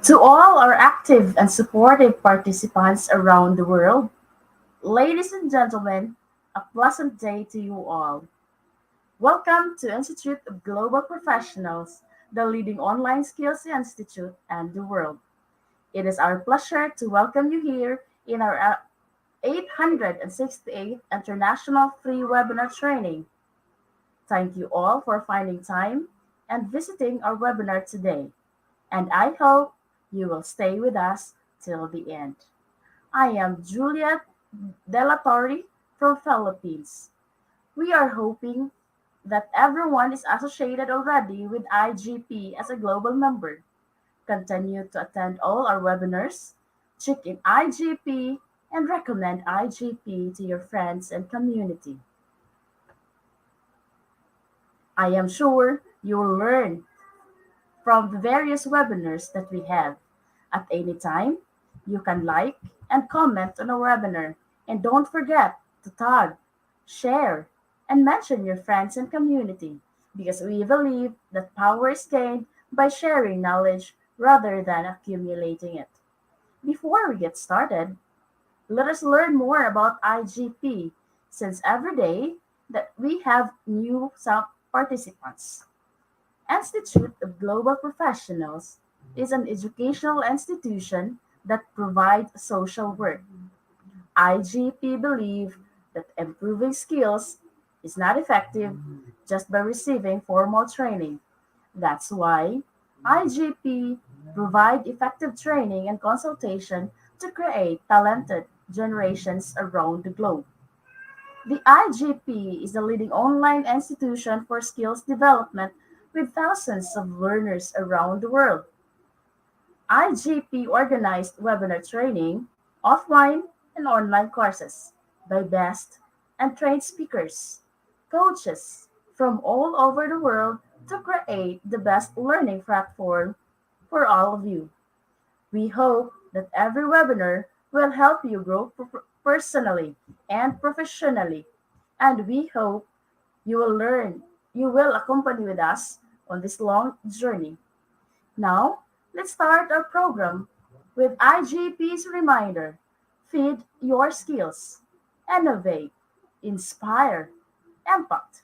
To all our active and supportive participants around the world, ladies and gentlemen, a pleasant day to you all. Welcome to Institute of Global Professionals, the leading online skills institute and the world. It is our pleasure to welcome you here in our 868th International Free Webinar Training. Thank you all for finding time and visiting our webinar today, and I hope you will stay with us till the end. I am Juliet Delatorre from Philippines. We are hoping that everyone is associated already with IGP as a global member. Continue to attend all our webinars, check in IGP, and recommend IGP to your friends and community. I am sure you will learn from the various webinars that we have. At any time, you can like and comment on a webinar, and don't forget to tag, share, and mention your friends and community because we believe that power is gained by sharing knowledge rather than accumulating it. Before we get started, let us learn more about IGP since every day that we have new participants. Institute of Global Professionals is an educational institution that provides social work. IGP believe that improving skills is not effective just by receiving formal training. That's why IGP provide effective training and consultation to create talented generations around the globe. The IGP is the leading online institution for skills development with thousands of learners around the world. IGP organized webinar training, offline and online courses by best and trained speakers, coaches from all over the world to create the best learning platform for all of you. We hope that every webinar will help you grow personally and professionally, and we hope you will accompany with us on this long journey. Now, let's start our program with IGP's reminder: feed your skills, innovate, inspire, impact.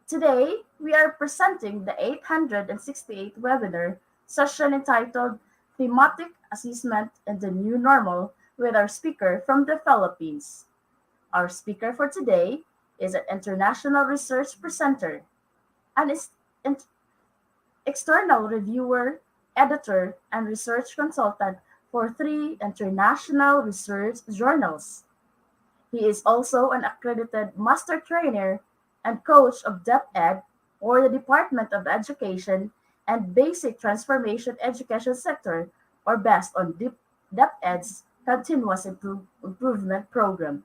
Today, we are presenting the 868th webinar session entitled Thematic Assessment and the New Normal with our speaker from the Philippines. Our speaker for today is an international research presenter, an external reviewer, editor, and research consultant for three international research journals. He is also an accredited master trainer and coach of DepEd, or the Department of Education and Basic Transformation Education Sector, or based on DepEd's Continuous Improvement Program.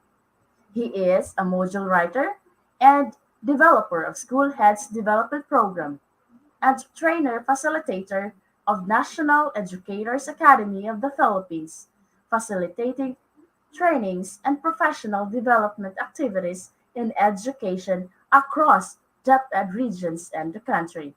He is a module writer and developer of School Heads Development Program and trainer facilitator of National Educators Academy of the Philippines, facilitating trainings and professional development activities in education across DepEd regions and the country.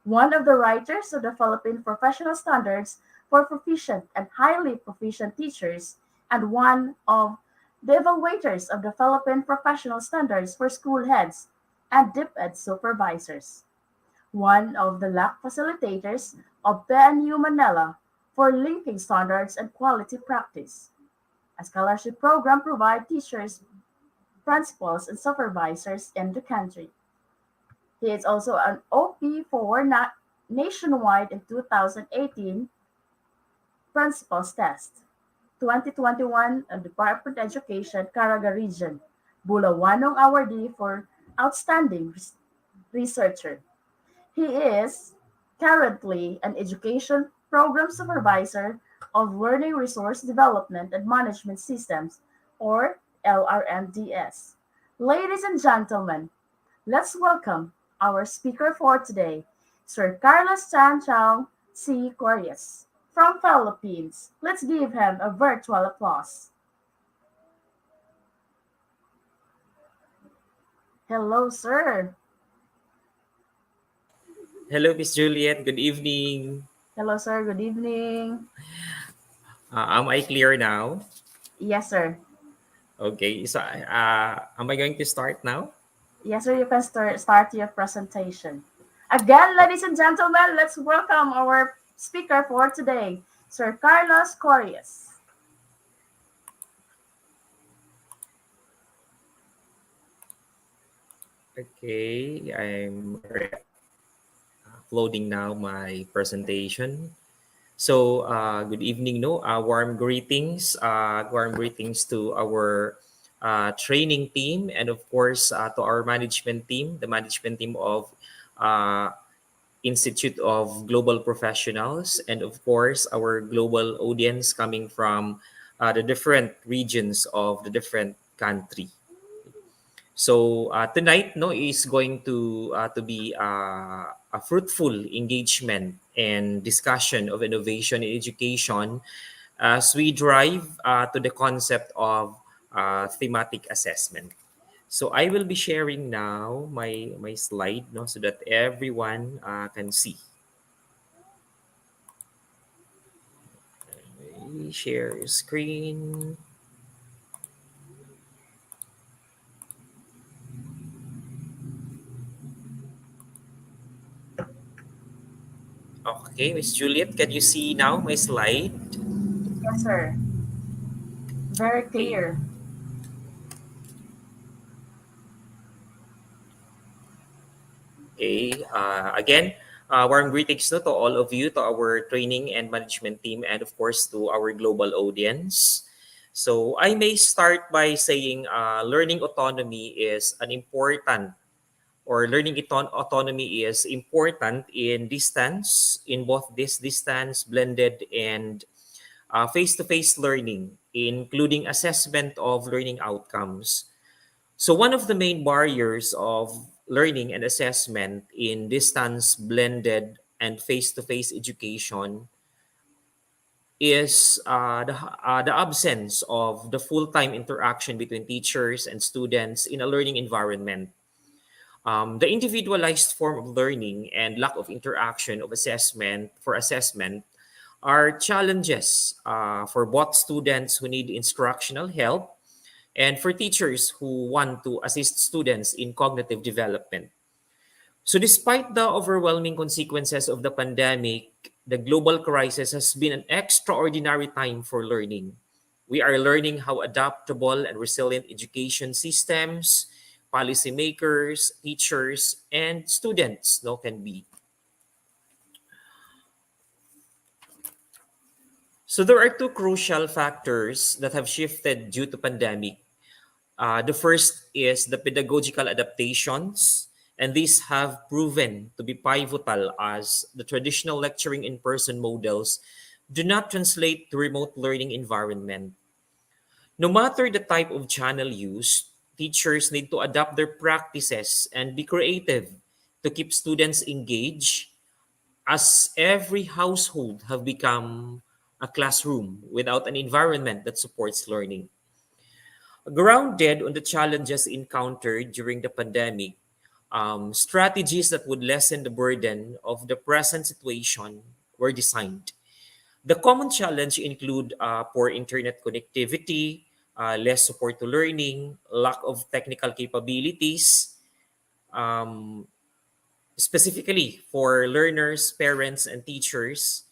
One of the writers of the Philippine Professional Standards for Proficient and Highly Proficient Teachers, and one of the evaluators of the Philippine Professional Standards for School Heads and DepEd Supervisors. One of the LAC facilitators of PNU Manila for linking standards and quality practice. A scholarship program provides teachers, principals, and supervisors in the country. He is also an OP for nationwide in 2018 Principals Test, 2021 Department of Education, Caraga Region, Bulawanong Awardee for Outstanding Researcher. He is currently an education program supervisor of Learning Resource Development and Management Systems, or LRMDS. Ladies and gentlemen, let's welcome our speaker for today, Sir Carlos Chan Chao C. Corias from Philippines. Let's give him a virtual applause. Hello, sir. Hello, Miss Juliet. Good evening. Hello, sir. Good evening. Am I clear now? Yes, sir. Okay. So, am I going to start now? Yes, sir, you can start your presentation. Again, Oh, ladies and gentlemen, let's welcome our speaker for today, Sir Carlos Corias. okay, I'm uploading now my presentation. So, good evening, no? Warm greetings to our training team, and of course to our management team, the management team of uh, Institute of Global Professionals, and of course our global audience coming from the different regions of the different country. So tonight, no, is going to be a fruitful engagement and discussion of innovation in education as we drive to the concept of thematic assessment. So I will be sharing now my slide, no, so that everyone can see. Share screen. Okay, Miss Juliet, can you see now my slide? Yes, sir. Very Okay. clear. Okay. Again, warm greetings to all of you, to our training and management team, and of course to our global audience. So I may start by saying learning autonomy is an important, or autonomy is important in distance, in both this distance, blended, and face-to-face learning, including assessment of learning outcomes. So one of the main barriers of learning and assessment in distance, blended, and face-to-face education is the absence of the full-time interaction between teachers and students in a learning environment. The individualized form of learning and lack of interaction of assessment are challenges for both students who need instructional help and for teachers who want to assist students in cognitive development. So, despite the overwhelming consequences of the pandemic, the global crisis has been an extraordinary time for learning. We are learning how adaptable and resilient education systems, policymakers, teachers, and students can be. So, there are two crucial factors that have shifted due to pandemic. The first is the pedagogical adaptations, and these have proven to be pivotal as the traditional lecturing in person models do not translate to remote learning environment. No matter the type of channel used, teachers need to adapt their practices and be creative to keep students engaged, as every household have become a classroom without an environment that supports learning. Grounded on the challenges encountered during the pandemic, strategies that would lessen the burden of the present situation were designed. The common challenge include poor internet connectivity, less support to learning, lack of technical capabilities, um, specifically for learners, parents, and teachers,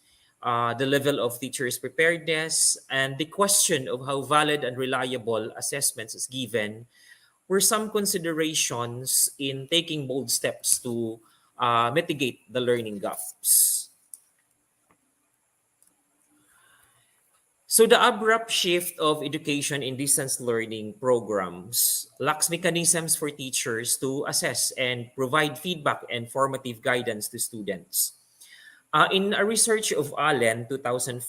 the level of teachers' preparedness, and the question of how valid and reliable assessments is given were some considerations in taking bold steps to mitigate the learning gaps. So the abrupt shift of education in distance learning programs lacks mechanisms for teachers to assess and provide feedback and formative guidance to students. In a research of Allen 2004,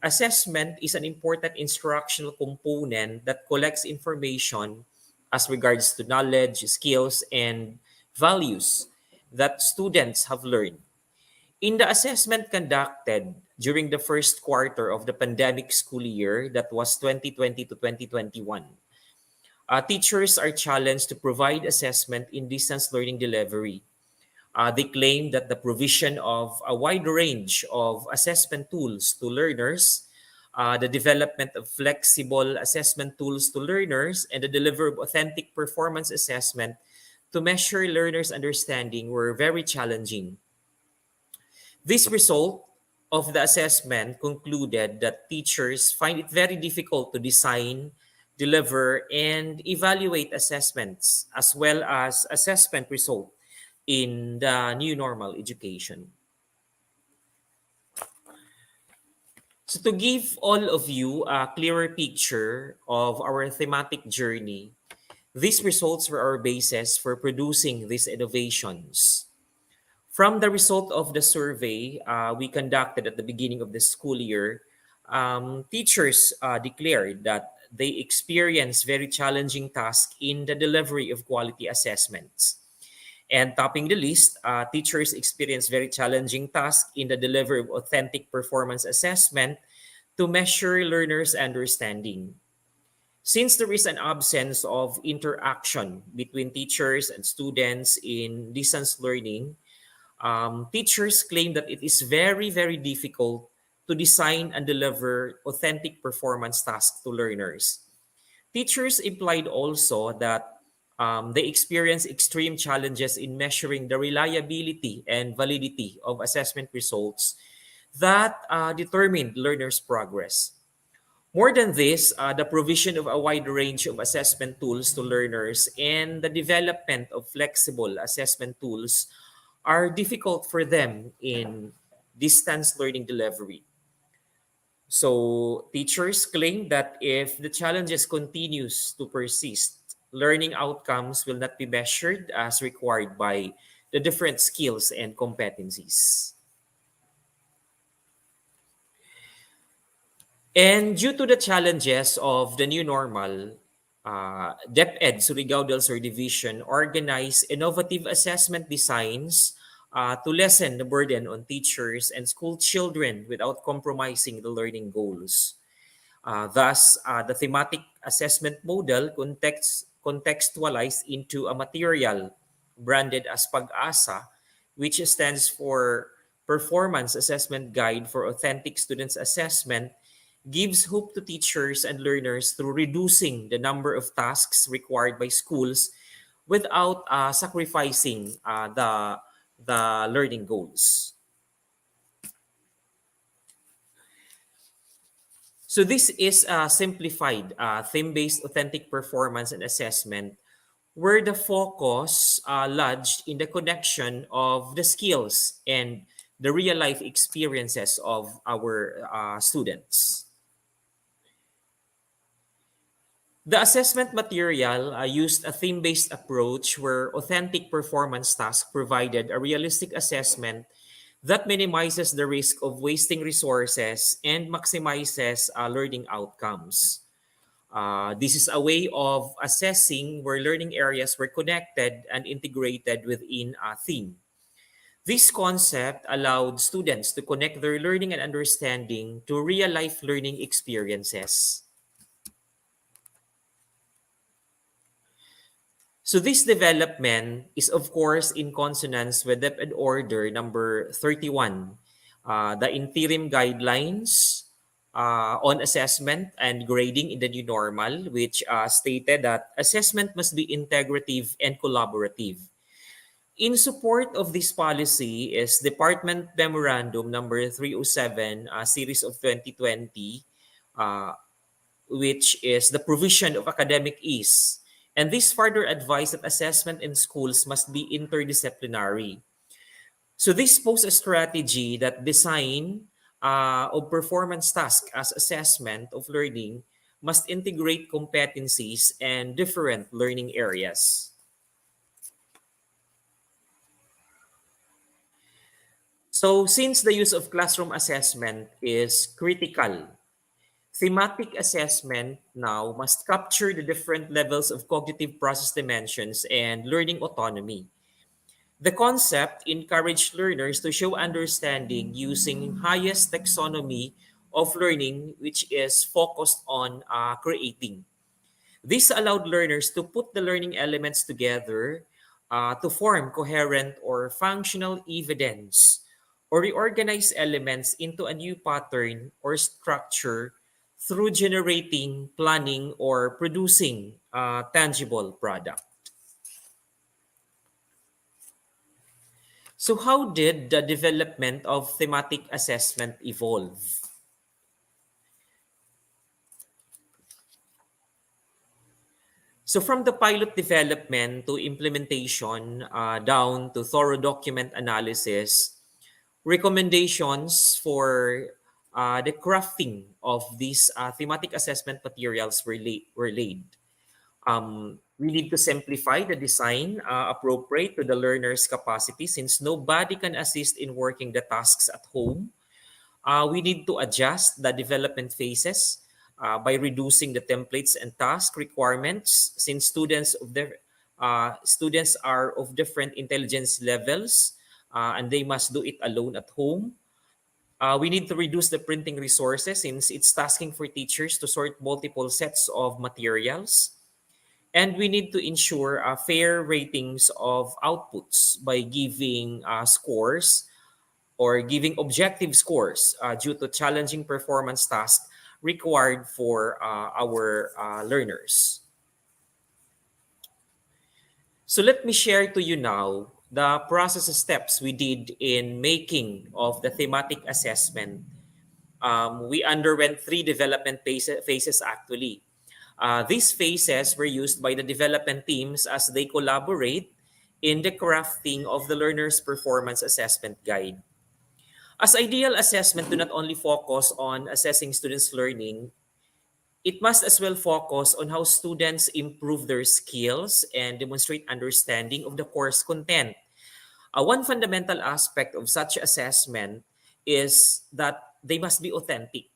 assessment is an important instructional component that collects information as regards to knowledge, skills, and values that students have learned. In the assessment conducted during the first quarter of the pandemic school year, that was 2020 to 2021, teachers are challenged to provide assessment in distance learning delivery. They claim that the provision of a wide range of assessment tools to learners the development of flexible assessment tools to learners, and the delivery of authentic performance assessment to measure learners' understanding were very challenging. This result of the assessment concluded that teachers find it very difficult to design, deliver, and evaluate assessments as well as assessment result in the new normal education. So to give all of you a clearer picture of our thematic journey, these results were our basis for producing these innovations. From the result of the survey we conducted at the beginning of the school year, teachers declared that they experience very challenging tasks in the delivery of quality assessments. And topping the list, teachers experience very challenging tasks in the delivery of authentic performance assessment to measure learners' understanding. Since there is an absence of interaction between teachers and students in distance learning, teachers claim that it is very, very difficult to design and deliver authentic performance tasks to learners. Teachers implied also that they experience extreme challenges in measuring the reliability and validity of assessment results that determine learners' progress. More than this, the provision of a wide range of assessment tools to learners and the development of flexible assessment tools are difficult for them in distance learning delivery. So teachers claim that if the challenges continues to persist, learning outcomes will not be measured as required by the different skills and competencies. And due to the challenges of the new normal, DepEd Surigao del Sur Division organized innovative assessment designs to lessen the burden on teachers and school children without compromising the learning goals. Thus, the thematic assessment model contextualized into a material branded as Pag-asa, which stands for Performance Assessment Guide for Authentic Students Assessment, gives hope to teachers and learners through reducing the number of tasks required by schools without sacrificing the learning goals. So this is a simplified theme-based authentic performance and assessment where the focus lodged in the connection of the skills and the real-life experiences of our students. The assessment material used a theme-based approach where authentic performance tasks provided a realistic assessment that minimizes the risk of wasting resources and maximizes learning outcomes. This is a way of assessing where learning areas were connected and integrated within a theme. This concept allowed students to connect their learning and understanding to real-life learning experiences. So this development is of course in consonance with DepEd Order number 31, the interim guidelines on assessment and grading in the new normal, which stated that assessment must be integrative and collaborative. In support of this policy is Department Memorandum number 307, series of 2020, uh, which is the provision of academic ease. And this further advised that assessment in schools must be interdisciplinary. So this poses a strategy that design of performance task as assessment of learning must integrate competencies and different learning areas. So since the use of classroom assessment is critical, thematic assessment now must capture the different levels of cognitive process dimensions and learning autonomy. The concept encouraged learners to show understanding using highest taxonomy of learning, which is focused on creating. This allowed learners to put the learning elements together to form coherent or functional evidence or reorganize elements into a new pattern or structure through generating, planning, or producing a tangible product. So, how did the development of thematic assessment evolve? So, from the pilot development to implementation, down to thorough document analysis, recommendations for the crafting of these thematic assessment materials were laid. We need to simplify the design appropriate to the learner's capacity since nobody can assist in working the tasks at home. We need to adjust the development phases by reducing the templates and task requirements since students are of different intelligence levels and they must do it alone at home. We need to reduce the printing resources since it's tasking for teachers to sort multiple sets of materials. And we need to ensure fair ratings of outputs by giving scores or giving objective scores due to challenging performance tasks required for our learners. So let me share to you now the process steps we did in making of the thematic assessment. We underwent three development phases actually. These phases were used by the development teams as they collaborate in the crafting of the learner's performance assessment guide. As ideal assessment do not only focus on assessing students' learning, it must as well focus on how students improve their skills and demonstrate understanding of the course content. One fundamental aspect of such assessment is that they must be authentic.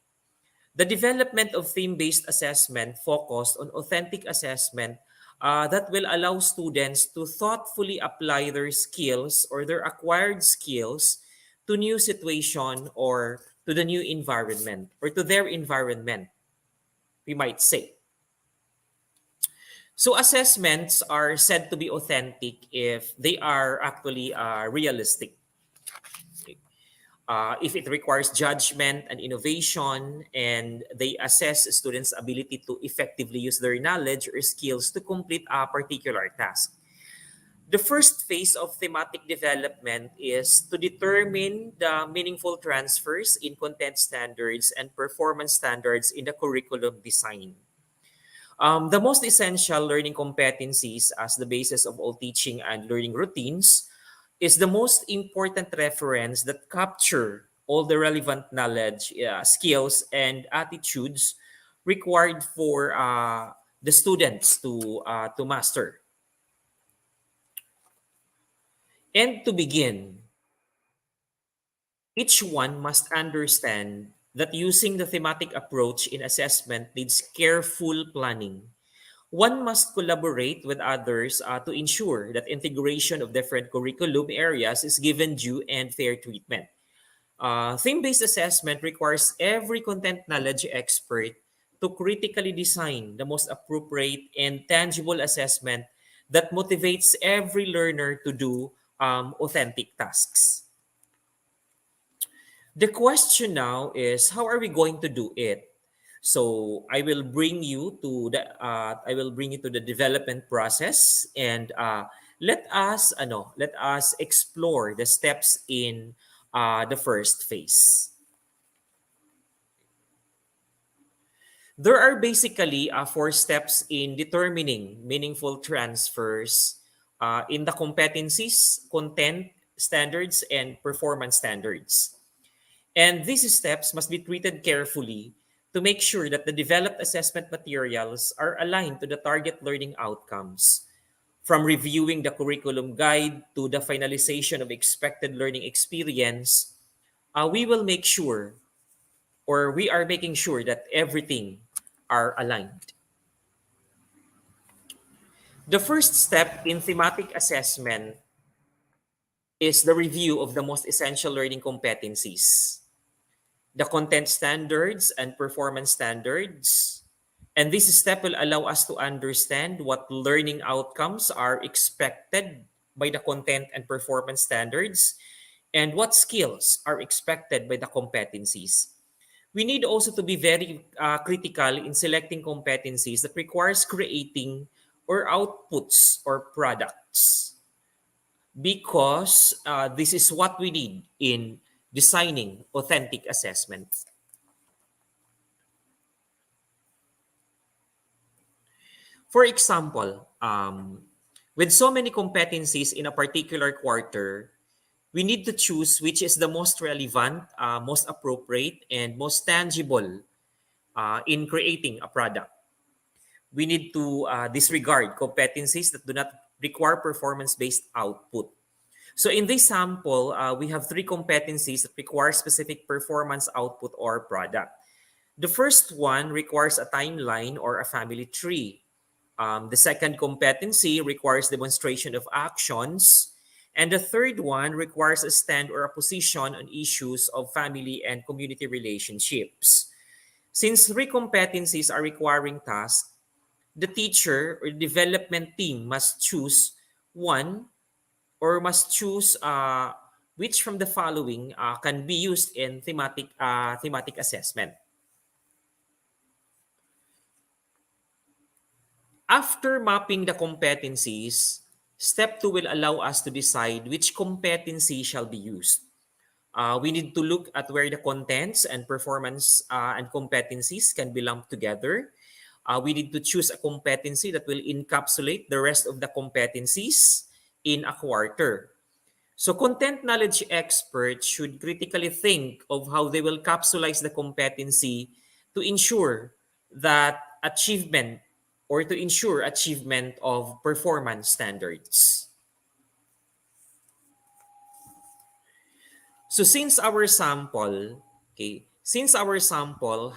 The development of theme-based assessment focused on authentic assessment that will allow students to thoughtfully apply their skills or their acquired skills to new situation or to the new environment or to their environment, we might say. So assessments are said to be authentic if they are actually realistic. If it requires judgment and innovation, and they assess students' ability to effectively use their knowledge or skills to complete a particular task. The first phase of thematic development is to determine the meaningful transfers in content standards and performance standards in the curriculum design. The most essential learning competencies as the basis of all teaching and learning routines is the most important reference that capture all the relevant knowledge, skills, and attitudes required for the students to master. And to begin, each one must understand that using the thematic approach in assessment needs careful planning. One must collaborate with others to ensure that integration of different curriculum areas is given due and fair treatment. Theme-based assessment requires every content knowledge expert to critically design the most appropriate and tangible assessment that motivates every learner to do authentic tasks. The question now is how are we going to do it? So I will bring you to the development process and let us explore the steps in the first phase. There are basically four steps in determining meaningful transfers in the competencies, content standards, and performance standards. And these steps must be treated carefully to make sure that the developed assessment materials are aligned to the target learning outcomes. From reviewing the curriculum guide to the finalization of expected learning experience, we will make sure or we are making sure that everything are aligned. The first step in thematic assessment is the review of the most essential learning competencies, the content standards and performance standards. And this step will allow us to understand what learning outcomes are expected by the content and performance standards and what skills are expected by the competencies. We need also to be very critical in selecting competencies that requires creating or outputs or products, because this is what we need in designing authentic assessments. For example, with so many competencies in a particular quarter, we need to choose which is the most relevant, most appropriate, and most tangible in creating a product. We need to disregard competencies that do not require performance-based output. So in this sample, we have three competencies that require specific performance output or product. The first one requires a timeline or a family tree. The second competency requires demonstration of actions. And the third one requires a stand or a position on issues of family and community relationships. Since three competencies are requiring tasks, the teacher or development team must choose one, or must choose which from the following can be used in thematic assessment. After mapping the competencies, step 2 will allow us to decide which competency shall be used. We need to look at where the contents and performance and competencies can be lumped together. We need to choose a competency that will encapsulate the rest of the competencies in a quarter. So content knowledge experts should critically think of how they will capsulize the competency to ensure that achievement or to ensure achievement of performance standards. So since our sample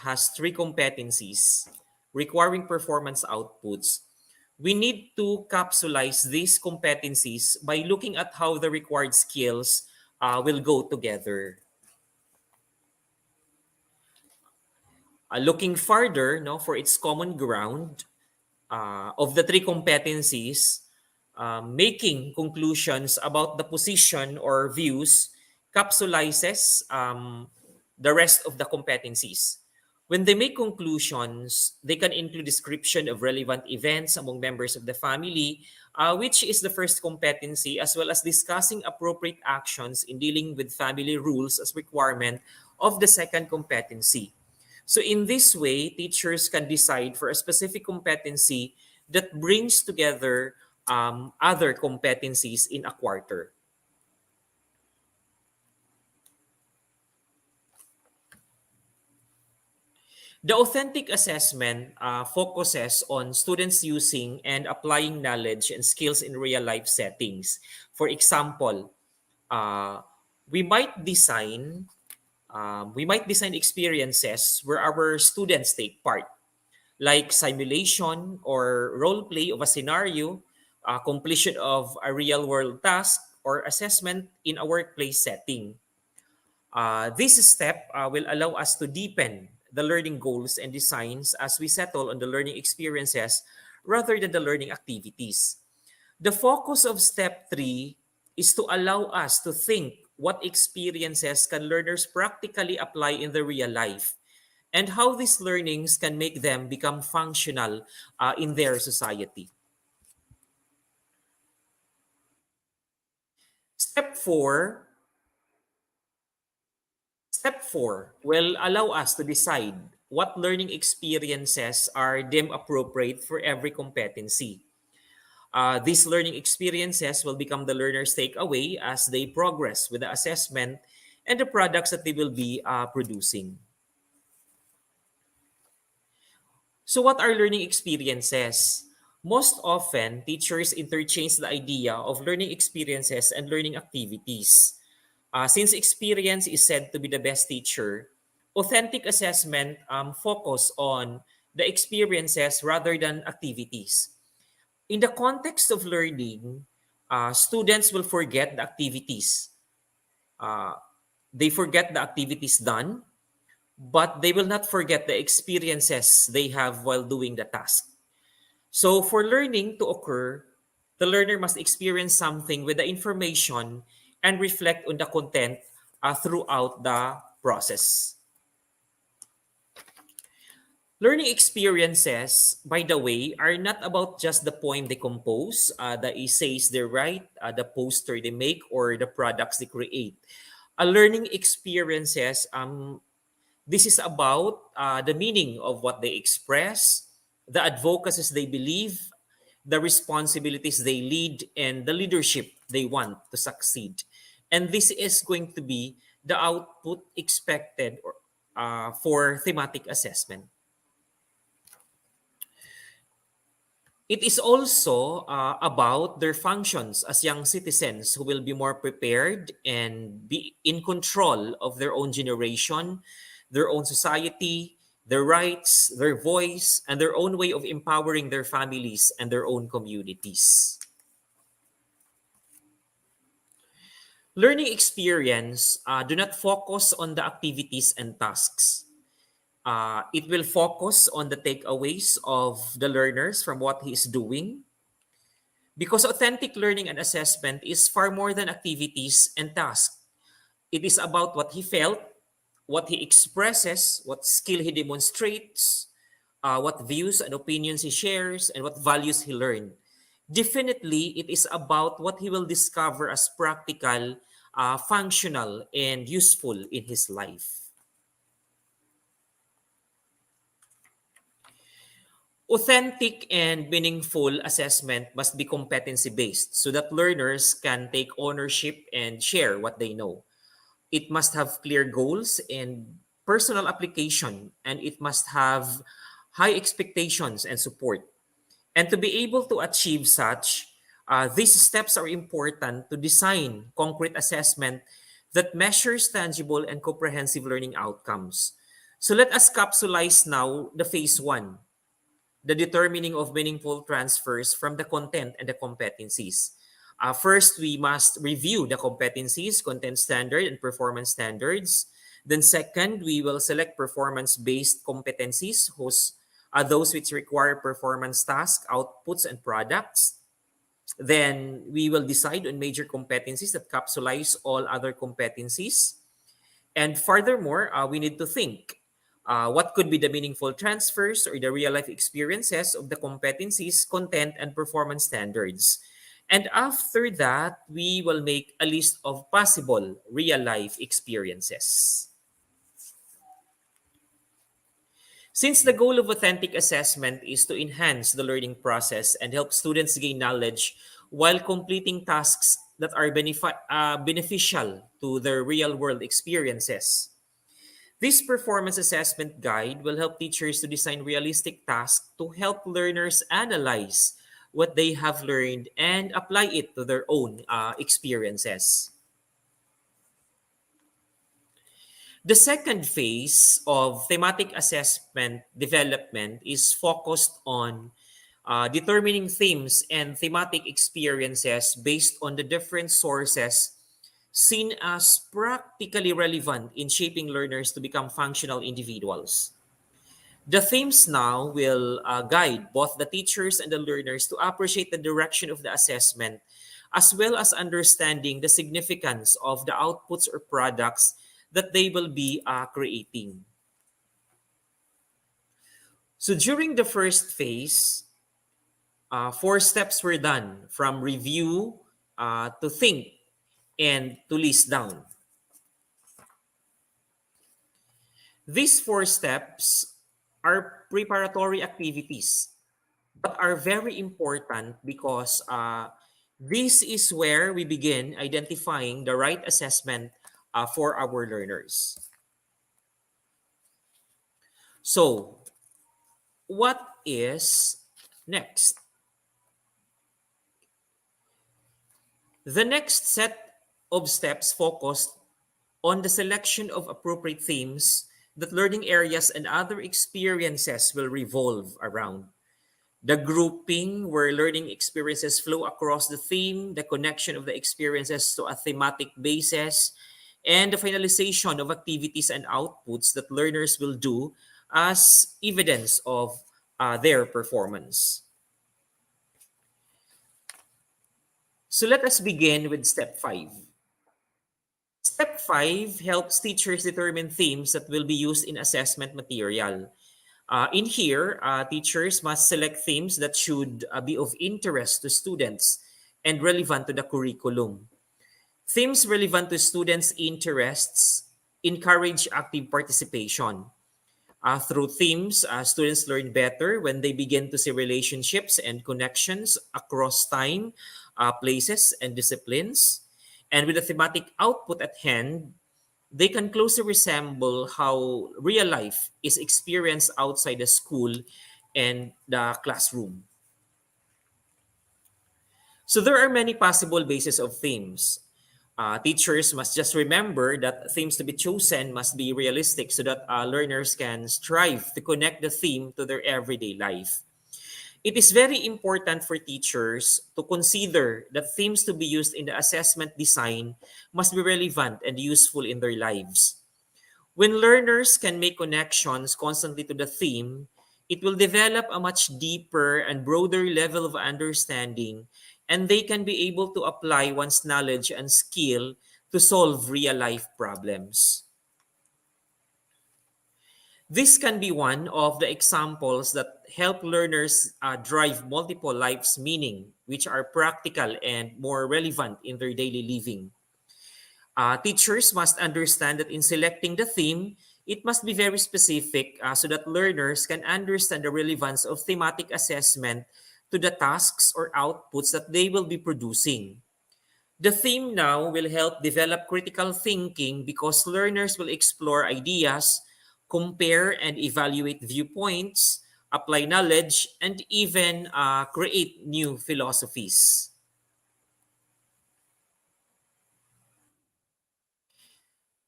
has three competencies requiring performance outputs, we need to capsulize these competencies by looking at how the required skills will go together. Looking farther, no, for its common ground of the three competencies, making conclusions about the position or views capsulizes the rest of the competencies. When they make conclusions, they can include description of relevant events among members of the family, which is the first competency, as well as discussing appropriate actions in dealing with family rules as requirement of the second competency. So in this way, teachers can decide for a specific competency that brings together other competencies in a quarter. The authentic assessment focuses on students using and applying knowledge and skills in real-life settings. For example, uh, we might design experiences where our students take part, like simulation or role play of a scenario, completion of a real-world task, or assessment in a workplace setting. This step will allow us to deepen the learning goals and designs as we settle on the learning experiences rather than the learning activities. The focus of step 3 is to allow us to think what experiences can learners practically apply in their real life and how these learnings can make them become functional in their society. Step 4 Step 4 will allow us to decide what learning experiences are deemed appropriate for every competency. These learning experiences will become the learner's takeaway as they progress with the assessment and the products that they will be producing. So, what are learning experiences? Most often, teachers interchange the idea of learning experiences and learning activities. Since experience is said to be the best teacher, authentic assessment focus on the experiences rather than activities. In the context of learning, students will forget the activities. Uh, they forget the activities done, but they will not forget the experiences they have while doing the task. So, for learning to occur, the learner must experience something with the information and reflect on the content throughout the process. Learning experiences, by the way, are not about just the poem they compose, the essays they write, the poster they make, or the products they create. Learning experiences, this is about the meaning of what they express, the advocacies they believe, the responsibilities they lead, and the leadership they want to succeed. And this is going to be the output expected for thematic assessment. It is also about their functions as young citizens who will be more prepared and be in control of their own generation, their own society, their rights, their voice, and their own way of empowering their families and their own communities. Learning experience do not focus on the activities and tasks. It will focus on the takeaways of the learners from what he is doing, because authentic learning and assessment is far more than activities and tasks. It is about what he felt, what he expresses, what skill he demonstrates, what views and opinions he shares, and what values he learned. Definitely, it is about what he will discover as practical, functional, and useful in his life. Authentic and meaningful assessment must be competency based so that learners can take ownership and share what they know. It must have clear goals and personal application, and it must have high expectations and support. And to be able to achieve such, these steps are important to design concrete assessment that measures tangible and comprehensive learning outcomes. So let us capsulize now the phase one, the determining of meaningful transfers from the content and the competencies. First, we must review the competencies, content standard, and performance standards. Then second, we will select performance-based competencies, whose are those which require performance tasks, outputs, and products. Then we will decide on major competencies that capsulize all other competencies. And furthermore, we need to think what could be the meaningful transfers or the real life experiences of the competencies, content, and performance standards. And after that, we will make a list of possible real life experiences. Since the goal of authentic assessment is to enhance the learning process and help students gain knowledge while completing tasks that are beneficial to their real world experiences, this performance assessment guide will help teachers to design realistic tasks to help learners analyze what they have learned and apply it to their own experiences. The second phase of thematic assessment development is focused on determining themes and thematic experiences based on the different sources seen as practically relevant in shaping learners to become functional individuals. The themes now will guide both the teachers and the learners to appreciate the direction of the assessment, as well as understanding the significance of the outputs or products that they will be creating. So during the first phase, four steps were done from review to think and to list down. These four steps are preparatory activities but are very important because this is where we begin identifying the right assessment for our learners. So, what is next? The next set of steps focused on the selection of appropriate themes that learning areas and other experiences will revolve around. The grouping where learning experiences flow across the theme, the connection of the experiences to a thematic basis, and the finalization of activities and outputs that learners will do as evidence of their performance. So let us begin with step 5. Step 5 helps teachers determine themes that will be used in assessment material. In here, teachers must select themes that should be of interest to students and relevant to the curriculum. Themes relevant to students' interests encourage active participation. Through themes, students learn better when they begin to see relationships and connections across time, places, and disciplines. And with the thematic output at hand, they can closely resemble how real life is experienced outside the school and the classroom. So there are many possible bases of themes. Teachers must just remember that themes to be chosen must be realistic so that learners can strive to connect the theme to their everyday life. It is very important for teachers to consider that themes to be used in the assessment design must be relevant and useful in their lives. When learners can make connections constantly to the theme, it will develop a much deeper and broader level of understanding, and they can be able to apply one's knowledge and skill to solve real life problems. This can be one of the examples that help learners drive multiple lives meaning, which are practical and more relevant in their daily living. Teachers must understand that in selecting the theme, it must be very specific so that learners can understand the relevance of thematic assessment to the tasks or outputs that they will be producing. The theme now will help develop critical thinking because learners will explore ideas, compare and evaluate viewpoints, apply knowledge, and even create new philosophies.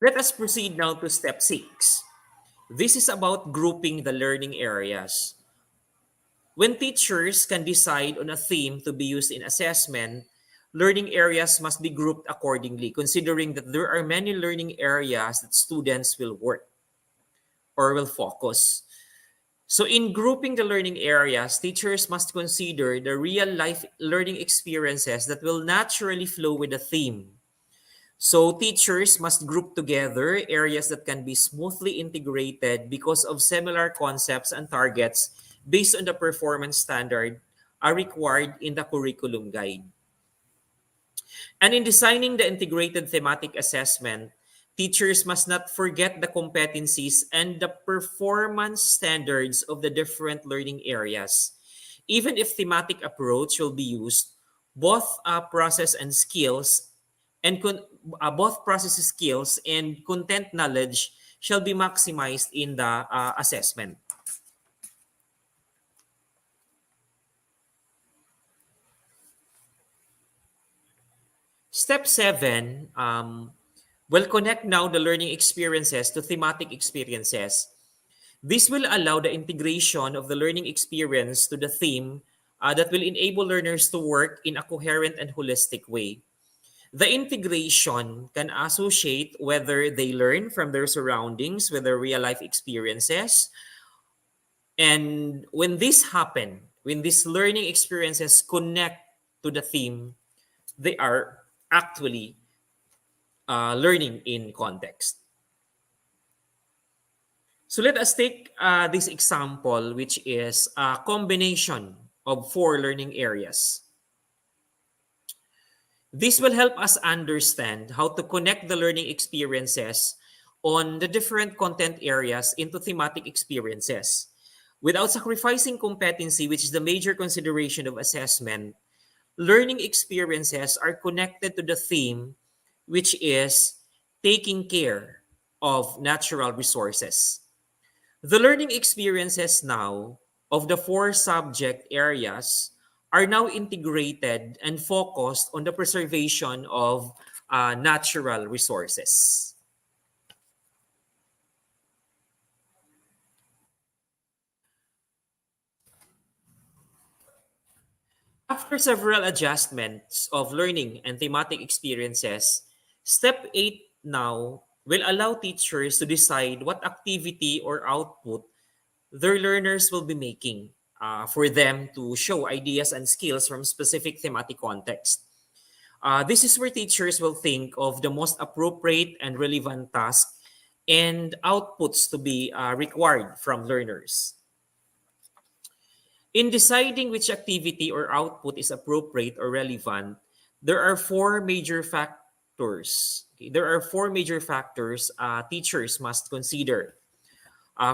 Let us proceed now to step 6. This is about grouping the learning areas. When teachers can decide on a theme to be used in assessment, learning areas must be grouped accordingly, considering that there are many learning areas that students will work or will focus. So, in grouping the learning areas, teachers must consider the real life learning experiences that will naturally flow with the theme. So teachers must group together areas that can be smoothly integrated because of similar concepts and targets based on the performance standard are required in the curriculum guide. And in designing the integrated thematic assessment, teachers must not forget the competencies and the performance standards of the different learning areas. Even if thematic approach will be used, both process and skills and both process skills and content knowledge shall be maximized in the assessment. Step 7 will connect now the learning experiences to thematic experiences. This will allow the integration of the learning experience to the theme that will enable learners to work in a coherent and holistic way. The integration can associate whether they learn from their surroundings with their real life experiences. And when this happen, when these learning experiences connect to the theme, they are actually learning in context. So let us take this example, which is a combination of four learning areas. This will help us understand how to connect the learning experiences on the different content areas into thematic experiences. Without sacrificing competency, which is the major consideration of assessment, learning experiences are connected to the theme, which is taking care of natural resources. The learning experiences now of the four subject areas are now integrated and focused on the preservation of natural resources. After several adjustments of learning and thematic experiences, step 8 now will allow teachers to decide what activity or output their learners will be making for them to show ideas and skills from specific thematic context. This is where teachers will think of the most appropriate and relevant tasks and outputs to be required from learners. In deciding which activity or output is appropriate or relevant, there are four major factors. Okay, there are four major factors teachers must consider.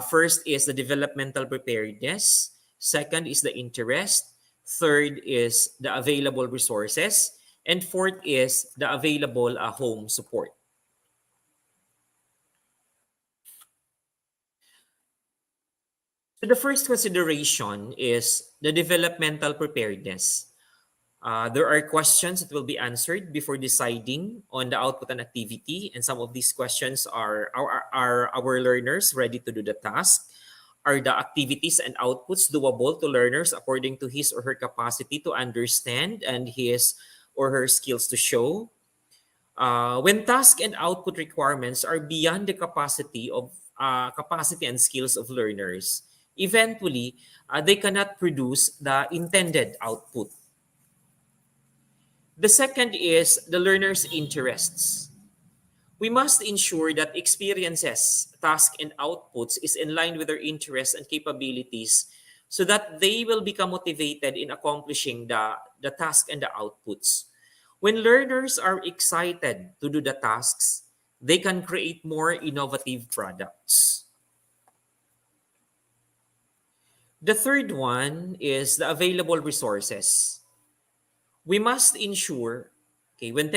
First is the developmental preparedness. Second is the interest. Third is the available resources. And fourth is the available home support. So the first consideration is the developmental preparedness. There are questions that will be answered before deciding on the output and activity, and some of these questions are our learners ready to do the task? Are the activities and outputs doable to learners according to his or her capacity to understand and his or her skills to show? When task and output requirements are beyond the capacity and skills of learners, eventually they cannot produce the intended output. The second is the learner's interests. We must ensure that experiences, tasks, and outputs is in line with their interests and capabilities so that they will become motivated in accomplishing the task and the outputs. When learners are excited to do the tasks, they can create more innovative products. The third one is the available resources. We must ensure, okay, when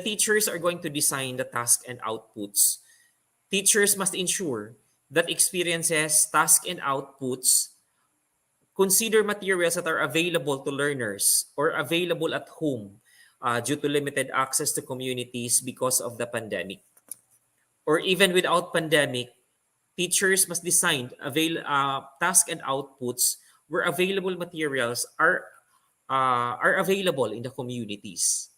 teachers are going to design the task and outputs, teachers must ensure that experiences, tasks, and outputs consider materials that are available to learners or available at home due to limited access to communities because of the pandemic. Or even without pandemic, teachers must design task and outputs where available materials are available in the communities.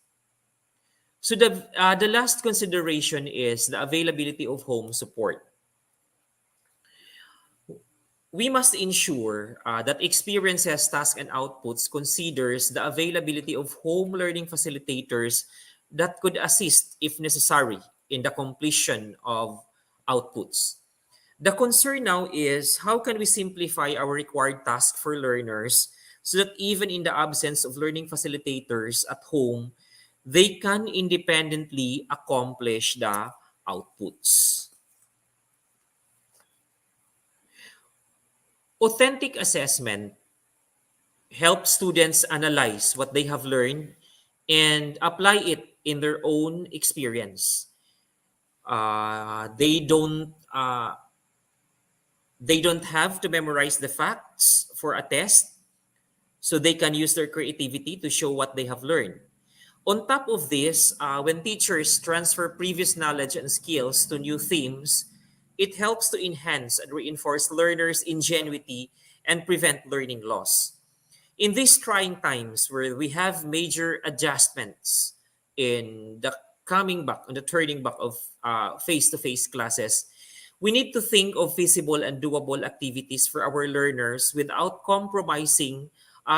So the last consideration is the availability of home support. We must ensure that experiences, tasks, and outputs considers the availability of home learning facilitators that could assist, if necessary, in the completion of outputs. The concern now is how can we simplify our required task for learners so that even in the absence of learning facilitators at home, they can independently accomplish the outputs. Authentic assessment helps students analyze what they have learned and apply it in their own experience. They don't have to memorize the facts for a test, so they can use their creativity to show what they have learned. On top of this, when teachers transfer previous knowledge and skills to new themes, it helps to enhance and reinforce learners' ingenuity and prevent learning loss. In these trying times where we have major adjustments in the coming back, on the turning back of face-to-face classes, we need to think of feasible and doable activities for our learners without compromising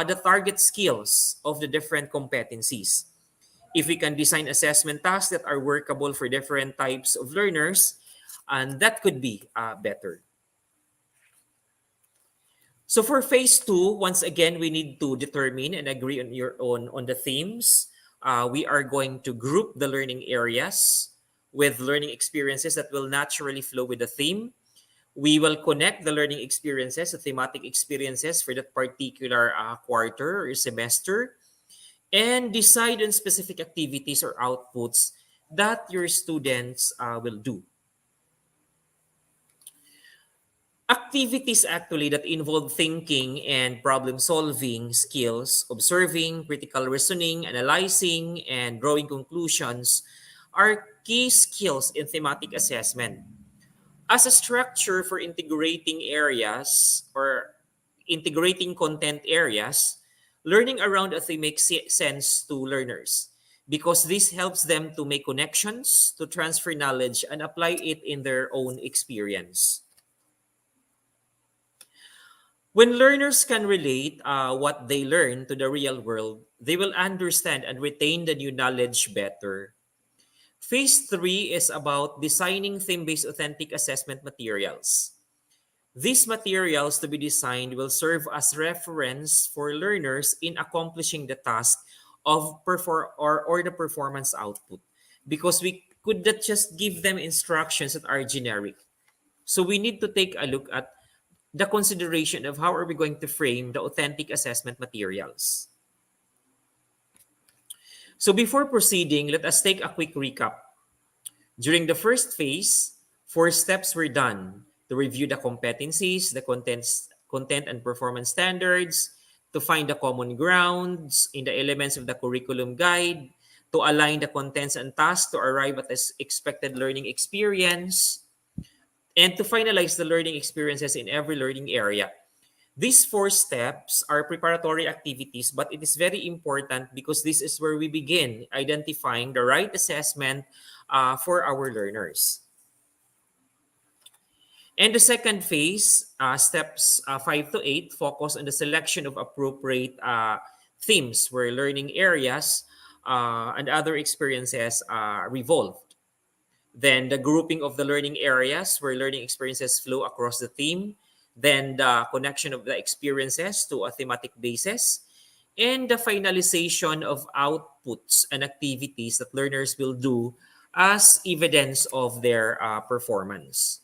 the target skills of the different competencies. If we can design assessment tasks that are workable for different types of learners, and that could be better. So for phase two, once again, we need to determine and agree on the themes. We are going to group the learning areas with learning experiences that will naturally flow with the theme. We will connect the learning experiences to thematic experiences for that particular quarter or semester, and decide on specific activities or outputs that your students will do. Activities actually that involve thinking and problem solving skills, observing, critical reasoning, analyzing, and drawing conclusions are key skills in thematic assessment. As a structure for integrating areas or integrating content areas, learning around a theme makes sense to learners because this helps them to make connections, to transfer knowledge, and apply it in their own experience. When learners can relate what they learn to the real world, they will understand and retain the new knowledge better. Phase 3 is about designing theme-based authentic assessment materials. These materials to be designed will serve as reference for learners in accomplishing the task of or the performance output, because we could not just give them instructions that are generic. So we need to take a look at the consideration of how are we going to frame the authentic assessment materials. So before proceeding, let us take a quick recap. During the first phase, 4 steps were done to review the competencies, the content and performance standards, to find the common grounds in the elements of the curriculum guide, to align the contents and tasks to arrive at this expected learning experience, and to finalize the learning experiences in every learning area. These 4 steps are preparatory activities, but it is very important because this is where we begin identifying the right assessment for our learners. And the second phase, steps 5 to 8, focus on the selection of appropriate themes where learning areas and other experiences revolved. Then the grouping of the learning areas where learning experiences flow across the theme. Then the connection of the experiences to a thematic basis. And the finalization of outputs and activities that learners will do as evidence of their performance.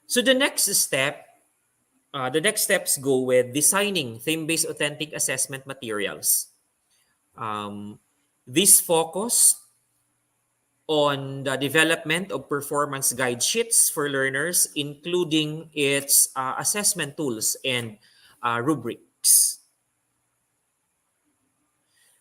So the next steps go with designing theme-based authentic assessment materials. Um, this focus on the development of performance guide sheets for learners, including its assessment tools and rubrics.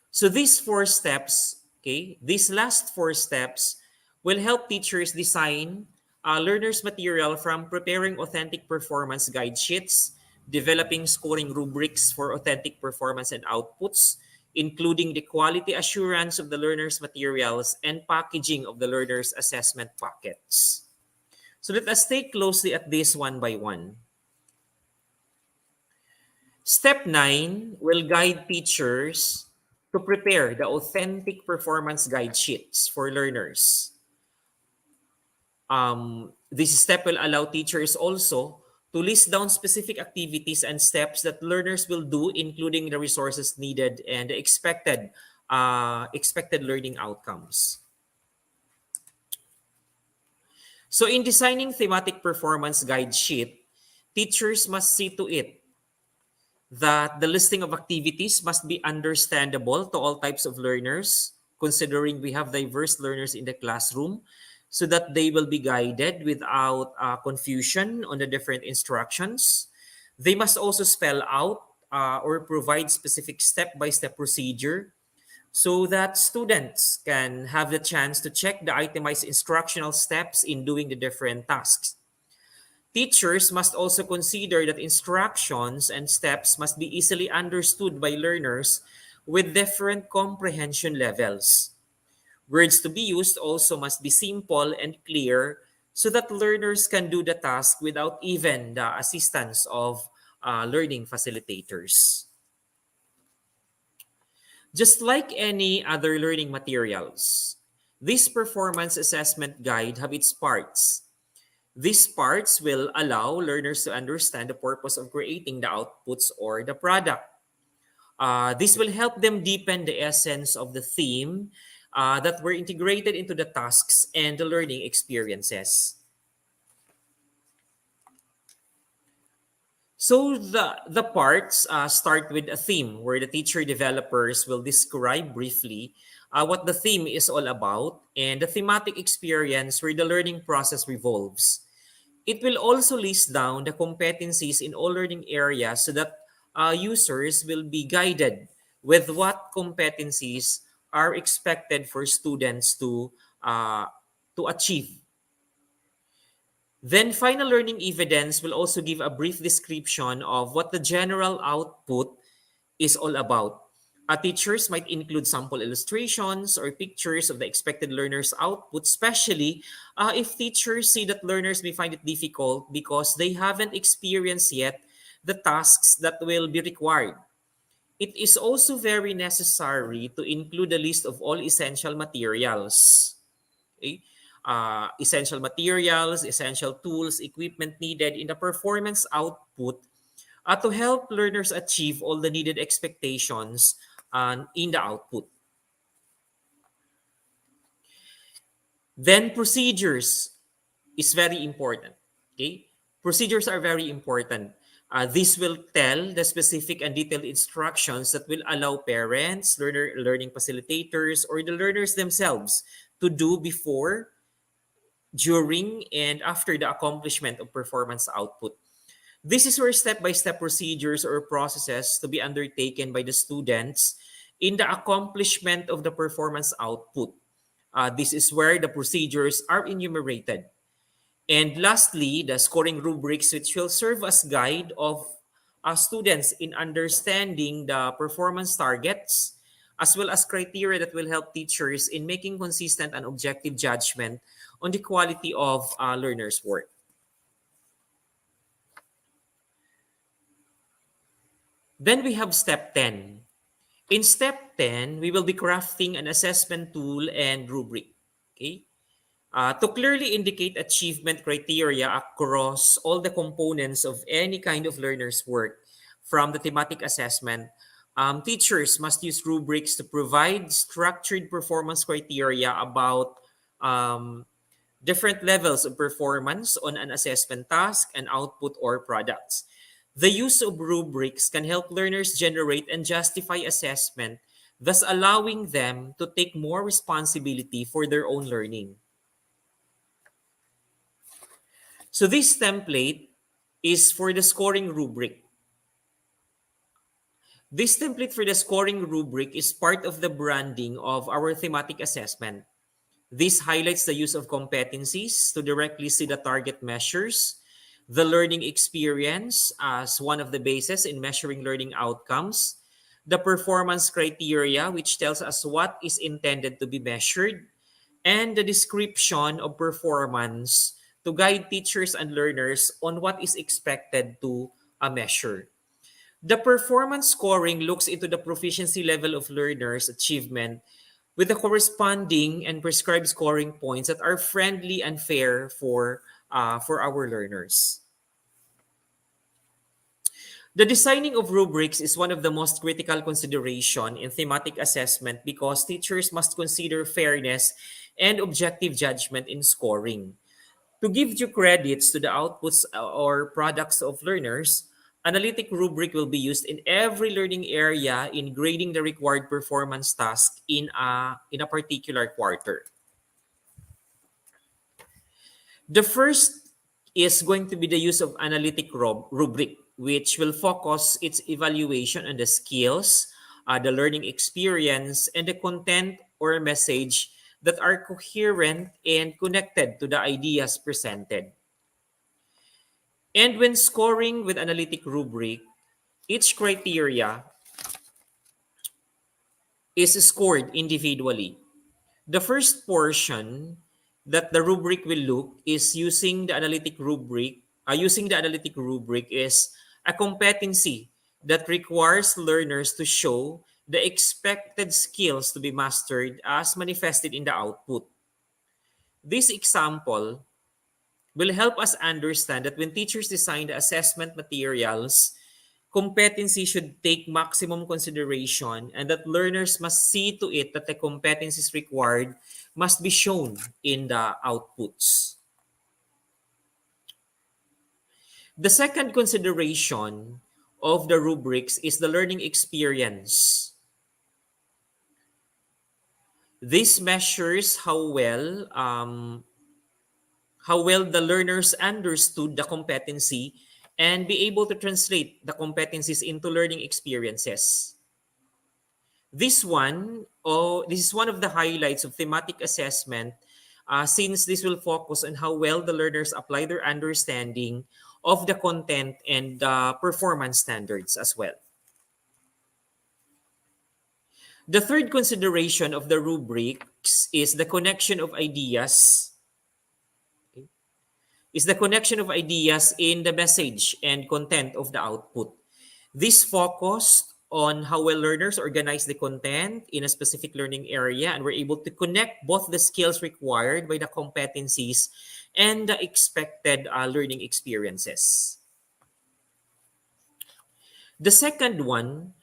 So these 4 steps, okay, these last 4 steps will help teachers design learners' material from preparing authentic performance guide sheets, developing scoring rubrics for authentic performance and outputs, including the quality assurance of the learner's materials and packaging of the learner's assessment packets. So let us take closely at this one by one. Step 9 will guide teachers to prepare the authentic performance guide sheets for learners. This step will allow teachers also to list down specific activities and steps that learners will do, including the resources needed and the expected learning outcomes. So in designing thematic performance guide sheet, teachers must see to it that the listing of activities must be understandable to all types of learners, considering we have diverse learners in the classroom, so that they will be guided without confusion on the different instructions. They must also spell out or provide specific step-by-step procedure so that students can have the chance to check the itemized instructional steps in doing the different tasks. Teachers must also consider that instructions and steps must be easily understood by learners with different comprehension levels. Words to be used also must be simple and clear so that learners can do the task without even the assistance of learning facilitators. Just like any other learning materials, this performance assessment guide have its parts. These parts will allow learners to understand the purpose of creating the outputs or the product. This will help them deepen the essence of the theme that were integrated into the tasks and the learning experiences. So the parts start with a theme where the teacher developers will describe briefly what the theme is all about and the thematic experience where the learning process revolves. It will also list down the competencies in all learning areas so that users will be guided with what competencies are expected for students to achieve. Then final learning evidence will also give a brief description of what the general output is all about. Teachers might include sample illustrations or pictures of the expected learner's output, especially if teachers see that learners may find it difficult because they haven't experienced yet the tasks that will be required. It is also very necessary to include a list of all essential materials. Okay? essential materials, essential tools, equipment needed in the performance output to help learners achieve all the needed expectations in the output. Then procedures is very important. Okay? Procedures are very important. This will tell the specific and detailed instructions that will allow parents, learning facilitators, or the learners themselves to do before, during, and after the accomplishment of performance output. This is where step-by-step procedures or processes to be undertaken by the students in the accomplishment of the performance output. This is where the procedures are enumerated. And lastly, the scoring rubrics, which will serve as guide of students in understanding the performance targets, as well as criteria that will help teachers in making consistent and objective judgment on the quality of learners' work. Then we have step 10. In step 10, we will be crafting an assessment tool and rubric. Okay? To clearly indicate achievement criteria across all the components of any kind of learner's work, from the thematic assessment, teachers must use rubrics to provide structured performance criteria about um, different levels of performance on an assessment task and output or products. The use of rubrics can help learners generate and justify assessment, thus allowing them to take more responsibility for their own learning. So this template is for the scoring rubric. This template for the scoring rubric is part of the branding of our thematic assessment. This highlights the use of competencies to directly see the target measures, the learning experience as one of the bases in measuring learning outcomes, the performance criteria, which tells us what is intended to be measured, and the description of performance to guide teachers and learners on what is expected to measure. The performance scoring looks into the proficiency level of learners' achievement with the corresponding and prescribed scoring points that are friendly and fair for our learners. The designing of rubrics is one of the most critical consideration in thematic assessment because teachers must consider fairness and objective judgment in scoring. To give due credits to the outputs or products of learners, analytic rubric will be used in every learning area in grading the required performance task in a particular quarter. The first is going to be the use of analytic rubric, which will focus its evaluation on the skills, the learning experience, and the content or message that are coherent and connected to the ideas presented. And when scoring with analytic rubric, each criteria is scored individually. The first portion that the rubric will look is using the analytic rubric is a competency that requires learners to show the expected skills to be mastered as manifested in the output. This example will help us understand that when teachers design the assessment materials, competency should take maximum consideration and that learners must see to it that the competencies required must be shown in the outputs. The second consideration of the rubrics is the learning experience. This measures how well the learners understood the competency and be able to translate the competencies into learning experiences. This is one of the highlights of thematic assessment since this will focus on how well the learners apply their understanding of the content and performance standards as well. The third consideration of the rubrics is the connection of ideas in the message and content of the output. This focused on how well learners organize the content in a specific learning area, and we're able to connect both the skills required by the competencies and the expected learning experiences. The second one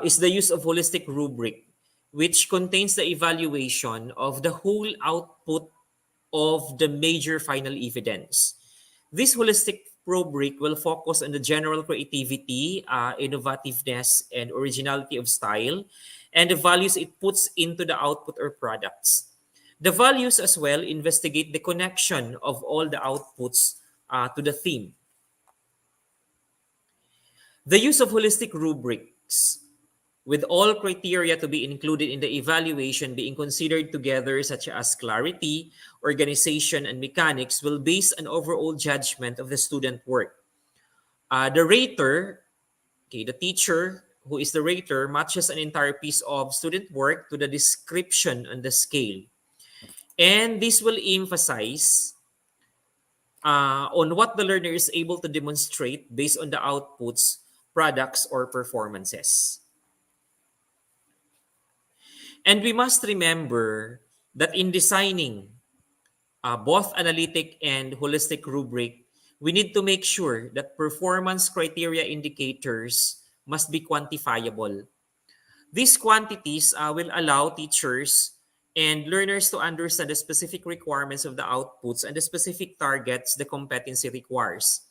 is the use of holistic rubric, which contains the evaluation of the whole output of the major final evidence. This holistic rubric will focus on the general creativity, innovativeness, and originality of style, and the values it puts into the output or products. The values as well investigate the connection of all the outputs to the theme. The use of holistic rubrics, with all criteria to be included in the evaluation being considered together, such as clarity, organization, and mechanics, will base an overall judgment of the student work. The rater, okay, the teacher who is the rater, matches an entire piece of student work to the description on the scale. And this will emphasize on what the learner is able to demonstrate based on the outputs, products, or performances. And we must remember that in designing both analytic and holistic rubric, we need to make sure that performance criteria indicators must be quantifiable. These quantities will allow teachers and learners to understand the specific requirements of the outputs and the specific targets the competency requires.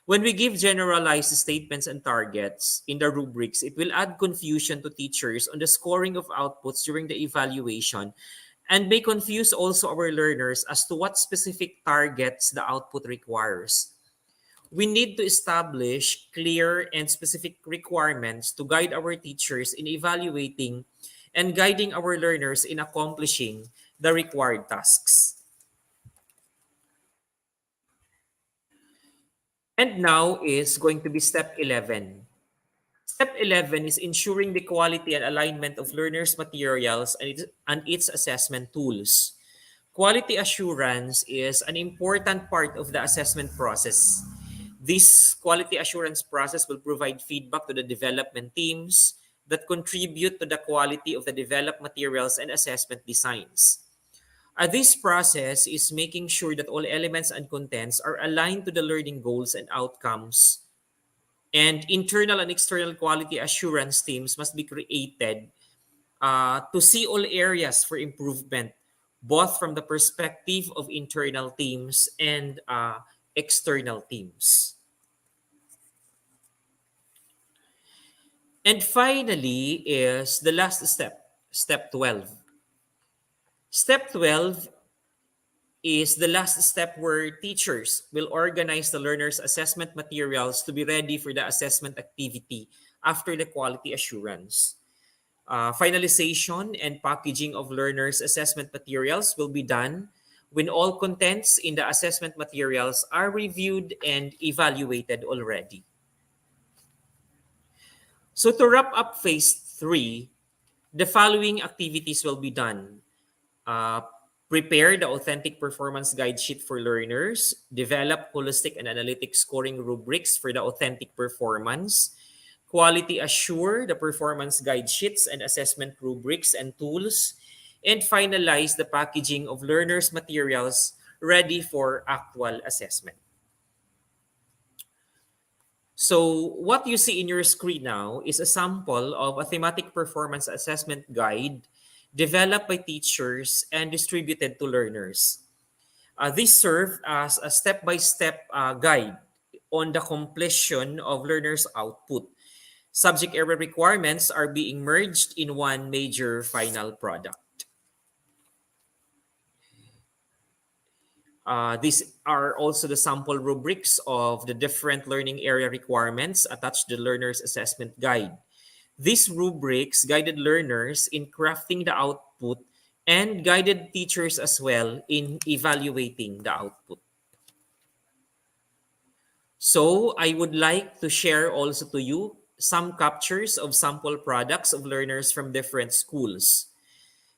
When we give generalized statements and targets in the rubrics, it will add confusion to teachers on the scoring of outputs during the evaluation and may confuse also our learners as to what specific targets the output requires. We need to establish clear and specific requirements to guide our teachers in evaluating and guiding our learners in accomplishing the required tasks. And now is going to be step 11. Step 11 is ensuring the quality and alignment of learners' materials and its assessment tools. Quality assurance is an important part of the assessment process. This quality assurance process will provide feedback to the development teams that contribute to the quality of the developed materials and assessment designs. This process is making sure that all elements and contents are aligned to the learning goals and outcomes, and internal and external quality assurance teams must be created to see all areas for improvement, both from the perspective of internal teams and external teams. And finally is the last step, step 12. Step 12 is the last step where teachers will organize the learners' assessment materials to be ready for the assessment activity after the quality assurance. Finalization and packaging of learners' assessment materials will be done when all contents in the assessment materials are reviewed and evaluated already. So to wrap up phase 3, the following activities will be done. Uh, Prepare the authentic performance guide sheet for learners. Develop holistic and analytic scoring rubrics for the authentic performance. Quality assure the performance guide sheets and assessment rubrics and tools. And finalize the packaging of learners' materials ready for actual assessment. So what you see in your screen now is a sample of a thematic performance assessment guide developed by teachers and distributed to learners. These serve as a step-by-step guide on the completion of learners' output. Subject area requirements are being merged in one major final product. These are also the sample rubrics of the different learning area requirements attached to the learner's assessment guide. These rubrics guided learners in crafting the output and guided teachers as well in evaluating the output. So I would like to share also to you some captures of sample products of learners from different schools.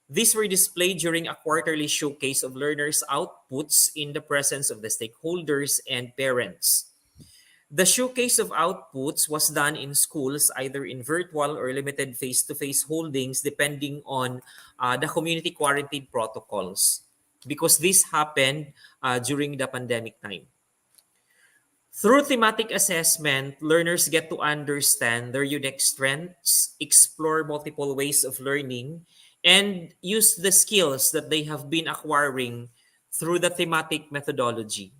These were displayed during a quarterly showcase of learners' outputs in the presence of the stakeholders and parents. The showcase of outputs was done in schools, either in virtual or limited face-to-face holdings, depending on the community quarantine protocols, because this happened during the pandemic time. Through thematic assessment, learners get to understand their unique strengths, explore multiple ways of learning, and use the skills that they have been acquiring through the thematic methodology.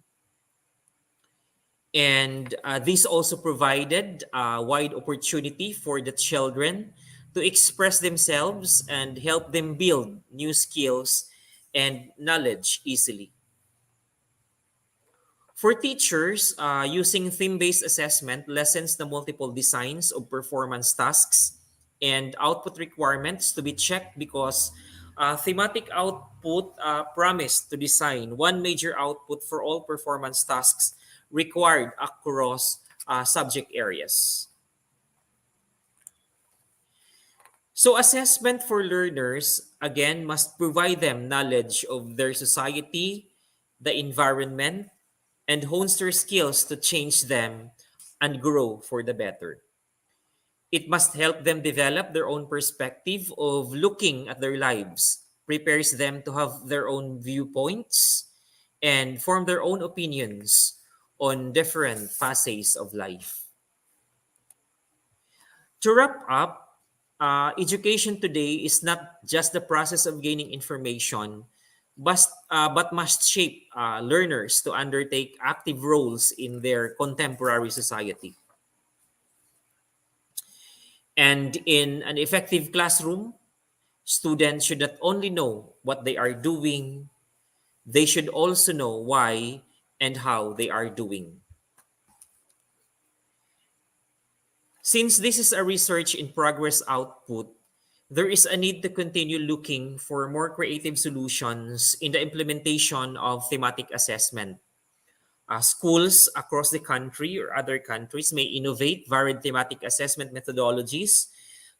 And this also provided a wide opportunity for the children to express themselves and help them build new skills and knowledge easily. For teachers, using theme-based assessment lessens the multiple designs of performance tasks and output requirements to be checked, because thematic output promised to design one major output for all performance tasks required across subject areas. So assessment for learners, again, must provide them knowledge of their society, the environment, and hones their skills to change them and grow for the better. It must help them develop their own perspective of looking at their lives, prepares them to have their own viewpoints, and form their own opinions on different phases of life. To wrap up, education today is not just the process of gaining information, but must shape learners to undertake active roles in their contemporary society. And in an effective classroom, students should not only know what they are doing, they should also know why and how they are doing. Since this is a research in progress output, there is a need to continue looking for more creative solutions in the implementation of thematic assessment. Schools across the country or other countries may innovate varied thematic assessment methodologies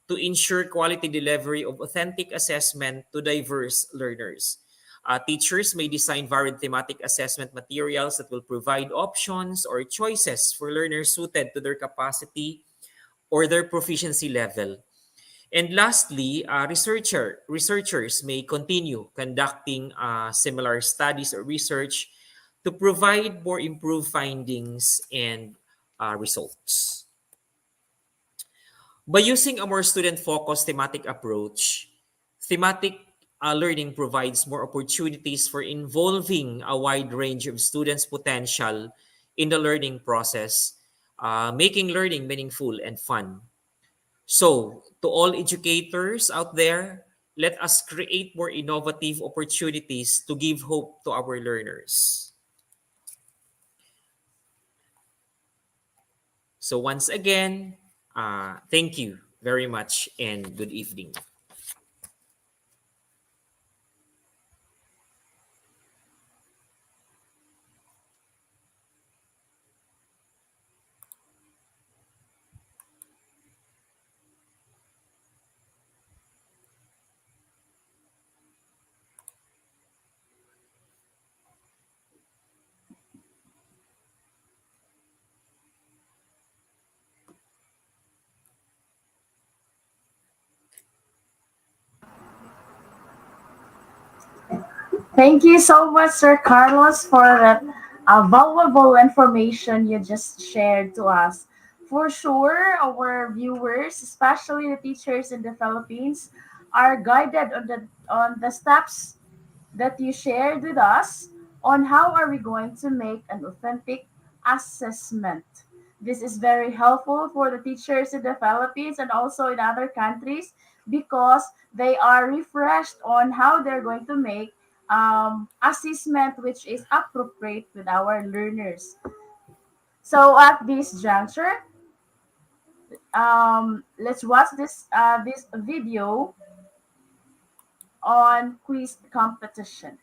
to ensure quality delivery of authentic assessment to diverse learners. Teachers may design varied thematic assessment materials that will provide options or choices for learners suited to their capacity or their proficiency level. And lastly, researchers may continue conducting similar studies or research to provide more improved findings and results. By using a more student-focused thematic approach, thematic learning provides more opportunities for involving a wide range of students' potential in the learning process, making learning meaningful and fun. So, to all educators out there, let us create more innovative opportunities to give hope to our learners. So, once again, thank you very much and good evening. Thank you so much, Sir Carlos, for that valuable information you just shared to us. For sure, our viewers, especially the teachers in the Philippines, are guided on the steps that you shared with us on how are we going to make an authentic assessment. This is very helpful for the teachers in the Philippines and also in other countries because they are refreshed on how they're going to make assessment which is appropriate with our learners. So at this juncture, let's watch this video on quiz competition.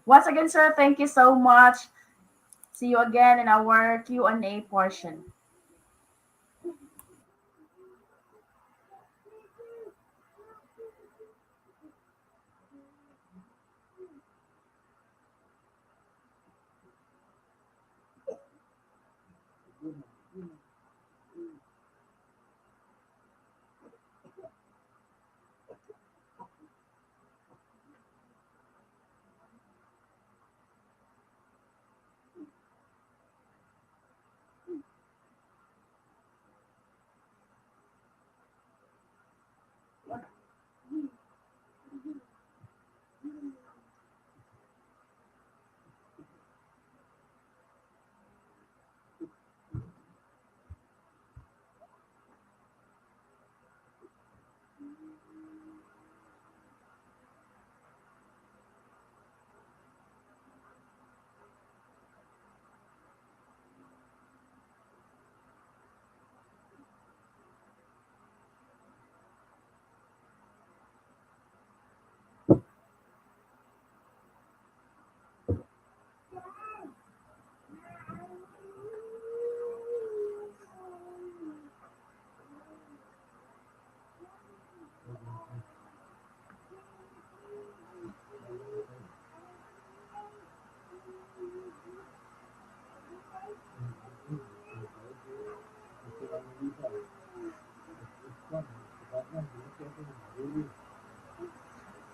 Once again, sir, thank you so much. See you again in our Q&A portion.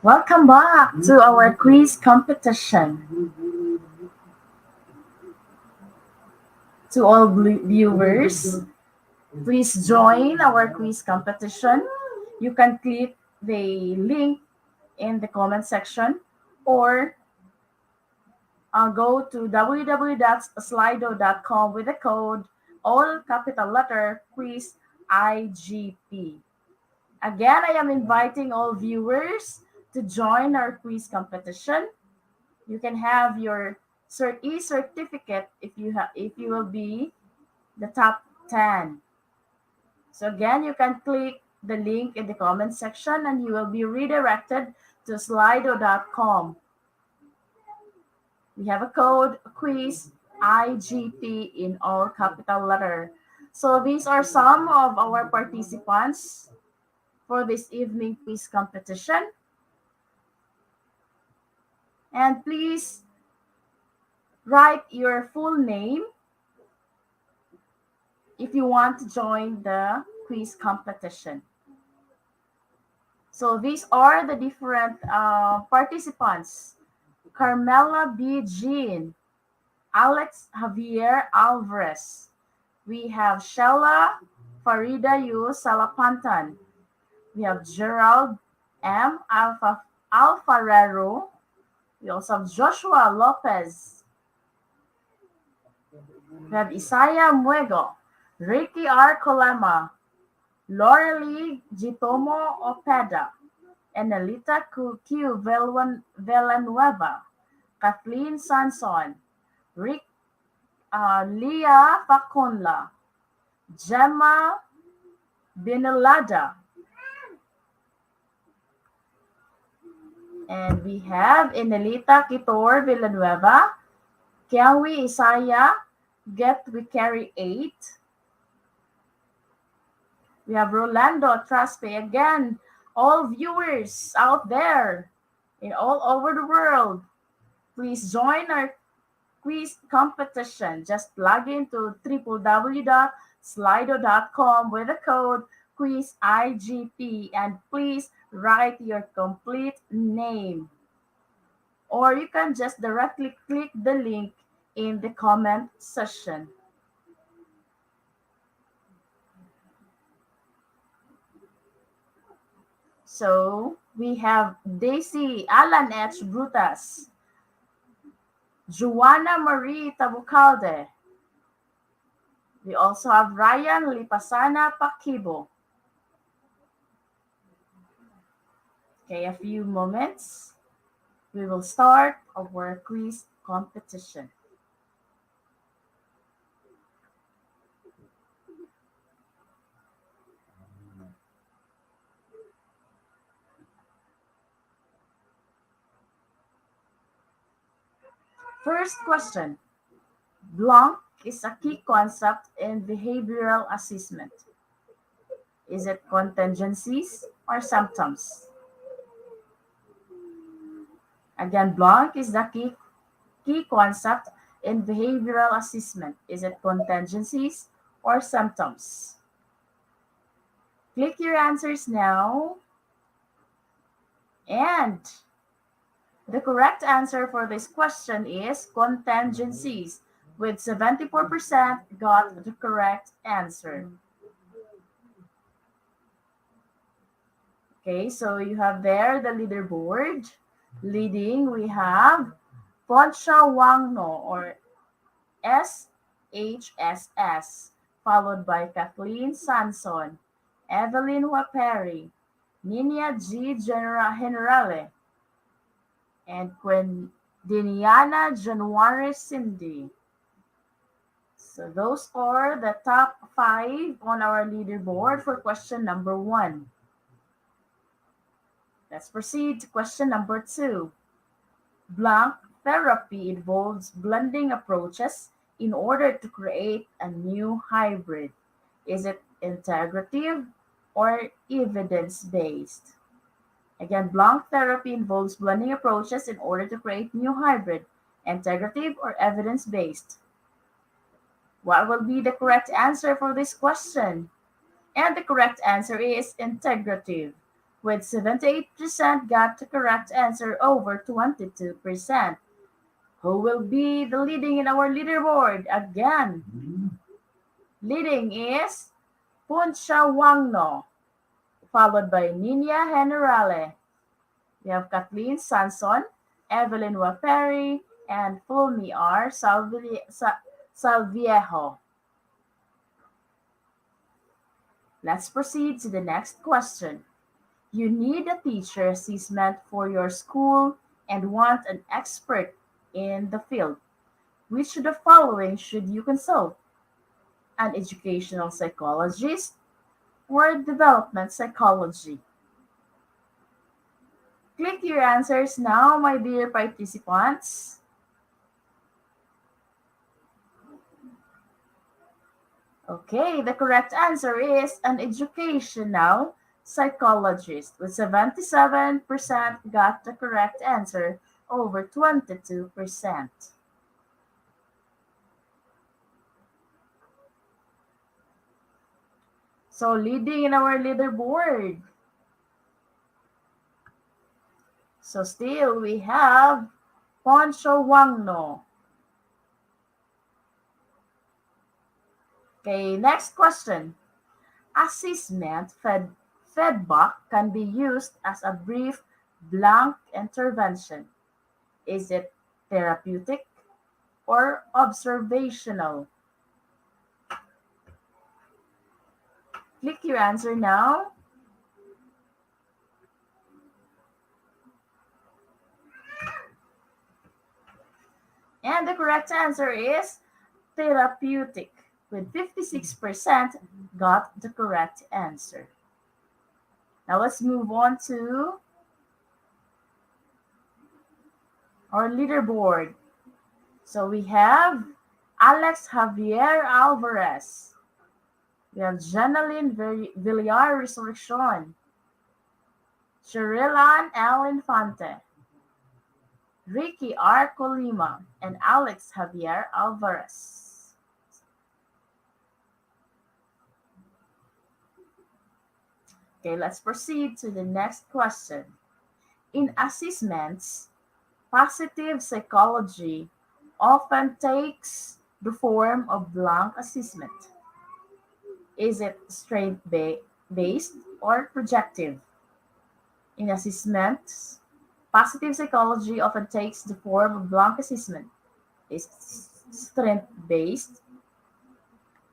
Welcome back to our quiz competition. To all viewers, please join our quiz competition. You can click the link in the comment section or go to www.slido.com with the code all capital letter quiz IGP. Again, I am inviting all viewers to join our quiz competition. You can have your e-certificate if you will be the top 10. So again, you can click the link in the comment section and you will be redirected to slido.com. We have a code quiz IGP in all capital letter. So these are some of our participants for this evening quiz competition. And please write your full name if you want to join the quiz competition. So these are the different participants. Carmela B. Jean, Alex Javier Alvarez. We have Sheila Farida U. Salapantan. We have Gerald M. Alfarero. We also have Joshua Lopez. We have Isaiah Muego, Ricky R. Colema, Lorelie Gitomo Opeda, Enelita Q. Villanueva, Kathleen Sanson, Leah Facunla, Gemma Binalada, and we have Enelita Kitor Villanueva, Kiawi Isaiah, Get We Carry 8. We have Rolando Traspe. Again, all viewers out there in all over the world, please join our quiz competition. Just log into www.slido.com with the code QuizIGP and please write your complete name. Or you can just directly click the link in the comment section. So we have Daisy Alan H. Brutas, Joanna Marie Tabucalde. We also have Ryan Lipasana Pakibo. Okay, a few moments. We will start our quiz competition. First question. Blank is a key concept in behavioral assessment. Is it contingencies or symptoms? Again, blank is the key concept in behavioral assessment. Is it contingencies or symptoms? Click your answers now. And the correct answer for this question is contingencies, with 74% got the correct answer. Okay, so you have there the leaderboard. Leading, we have Poncha Wangno or SHSS, followed by Kathleen Sanson, Evelyn Waperi, Nina G. Generale, and Quindiniana January Cindy. So those are the top 5 on our leaderboard for question number 1. Let's proceed to question number 2. Blank therapy involves blending approaches in order to create a new hybrid. Is it integrative or evidence-based? Again, blank therapy involves blending approaches in order to create new hybrid, integrative or evidence-based. What will be the correct answer for this question? And the correct answer is integrative. with 78% got the correct answer over 22%. Who will be the leading in our leaderboard? Again, leading is Puncha Wangno, followed by Nina Generale. We have Kathleen Sanson, Evelyn Waperi, and Fulmi R. Salviejo. Let's proceed to the next question. You need a teacher assessment for your school and want an expert in the field. Which of the following should you consult? An educational psychologist or development psychology? Click your answers now, my dear participants. Okay, the correct answer is an educational psychologist, with 77% got the correct answer over 22%. So leading in our leaderboard. So still we have Poncho Wangno. Okay, next question. Assessment feedback can be used as a brief blank intervention. Is it therapeutic or observational? Click your answer now. And the correct answer is therapeutic, with 56% got the correct answer. Now let's move on to our leaderboard. So we have Alex Javier Alvarez. We have Jenaline Villar Resurrection, Sherilan L. Infante, Ricky R. Colima, and Alex Javier Alvarez. Okay, let's proceed to the next question. In assessments, positive psychology often takes the form of blank assessment. Is it strength-based or projective? In assessments, positive psychology often takes the form of blank assessment. Is it strength-based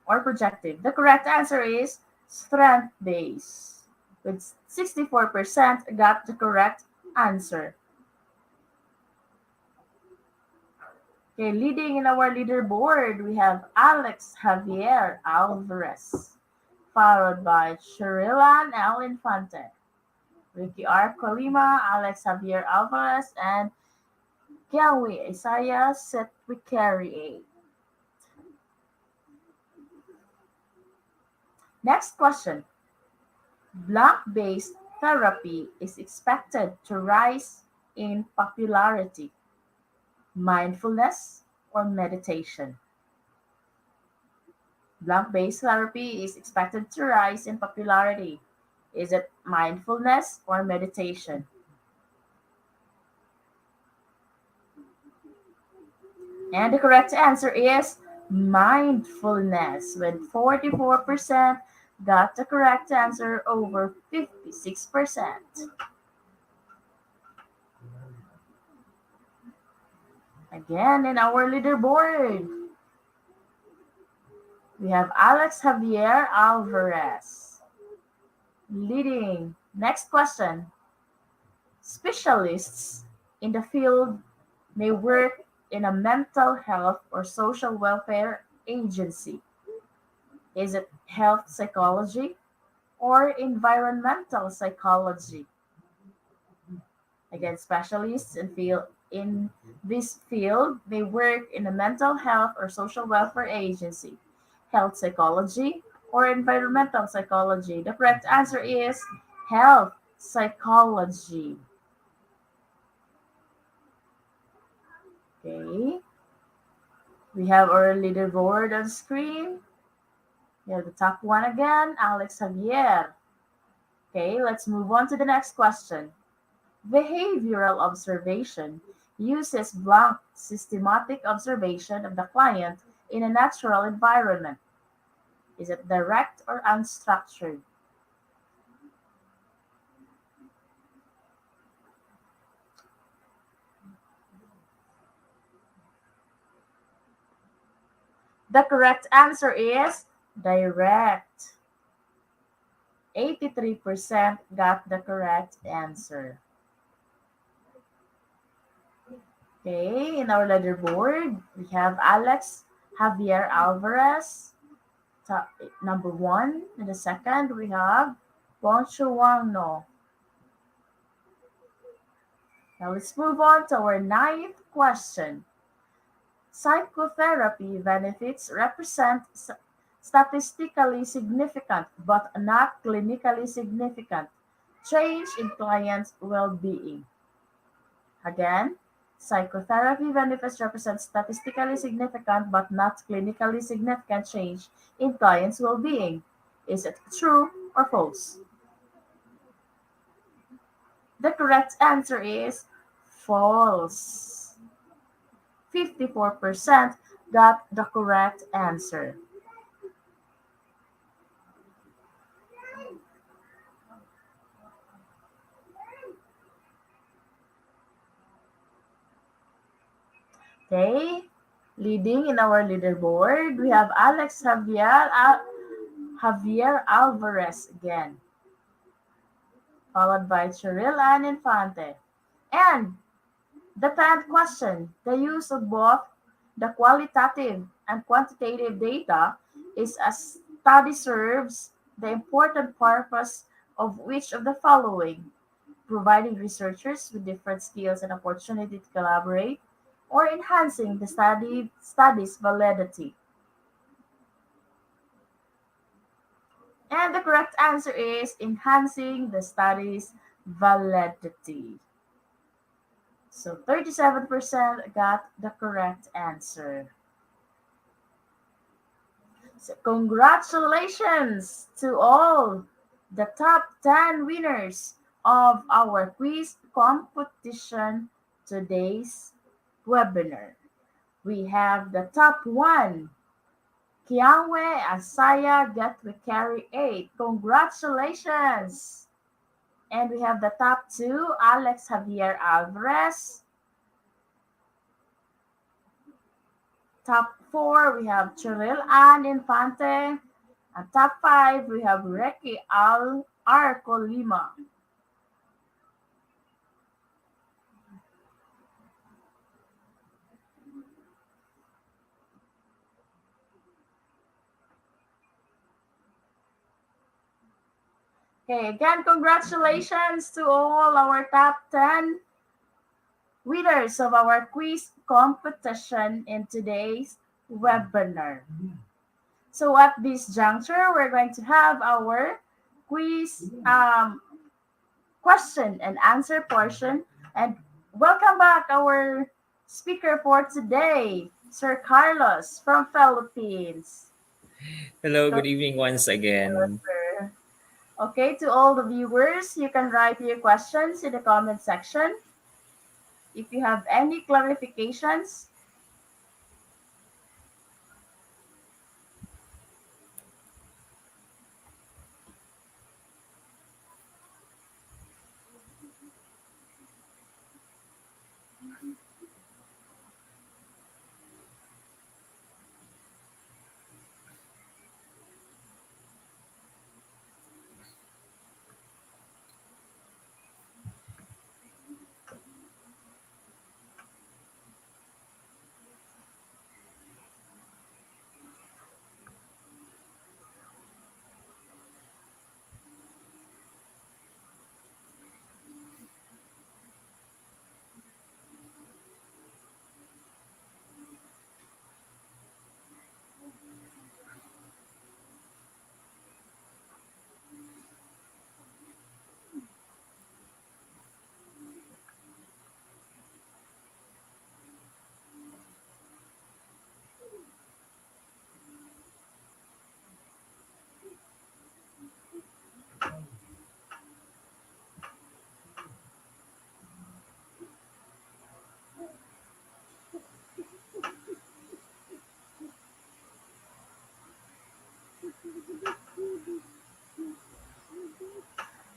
or projective? The correct answer is strength-based, with 64% got the correct answer. Okay, leading in our leaderboard, we have Alex Javier Alvarez, followed by Sherilan L. Infante, Ricky R. Colima, Alex Javier Alvarez, and Kelly Isaiah Setwikari. Next question. Blank-based therapy is expected to rise in popularity. Mindfulness or meditation? Blank-based therapy is expected to rise in popularity. Is it mindfulness or meditation? And the correct answer is mindfulness, with 44% got the correct answer over 56%. Again, in our leaderboard, we have Alex Javier Alvarez leading. Next question. Specialists in the field may work in a mental health or social welfare agency. Is it health psychology or environmental psychology? Again, specialists in this field may work in a mental health or social welfare agency, health psychology, or environmental psychology. The correct answer is health psychology. Okay. We have our leaderboard on screen. We have the top one again, Alex Javier. Okay, let's move on to the next question. Behavioral observation uses blank systematic observation of the client in a natural environment. Is it direct or unstructured? The correct answer is direct. 83% got the correct answer. Okay, in our leaderboard, we have Alex Javier Alvarez, number one. In the second, we have Poncho Wangno. Now let's move on to our ninth question. Psychotherapy benefits represent statistically significant but not clinically significant change in clients' well-being. Again, psychotherapy benefits represent statistically significant but not clinically significant change in clients' well-being. Is it true or false? The correct answer is false. 54% got the correct answer. Okay, leading in our leaderboard, we have Javier Alvarez again, followed by Cheryl Ann Infante. And the 10th question, the use of both the qualitative and quantitative data is a study serves the important purpose of which of the following: providing researchers with different skills and opportunity to collaborate, or enhancing the study's validity. And the correct answer is enhancing the study's validity. So 37% got the correct answer. So congratulations to all the top 10 winners of our quiz competition today's webinar. We have the top 1, Kiangwe Asaya Gatwikari 8. Congratulations! And we have the top 2, Alex Javier Alvarez. Top 4, we have Cheryl Ann Infante. And top 5, we have Ricky Arco Lima. Okay, again, congratulations to all our top 10 winners of our quiz competition in today's webinar. So at this juncture, we're going to have our quiz question and answer portion. And welcome back our speaker for today, Sir Carlos from Philippines. Hello, So, good evening once again. sir. Okay, to all the viewers, you can write your questions in the comment section. If you have any clarifications,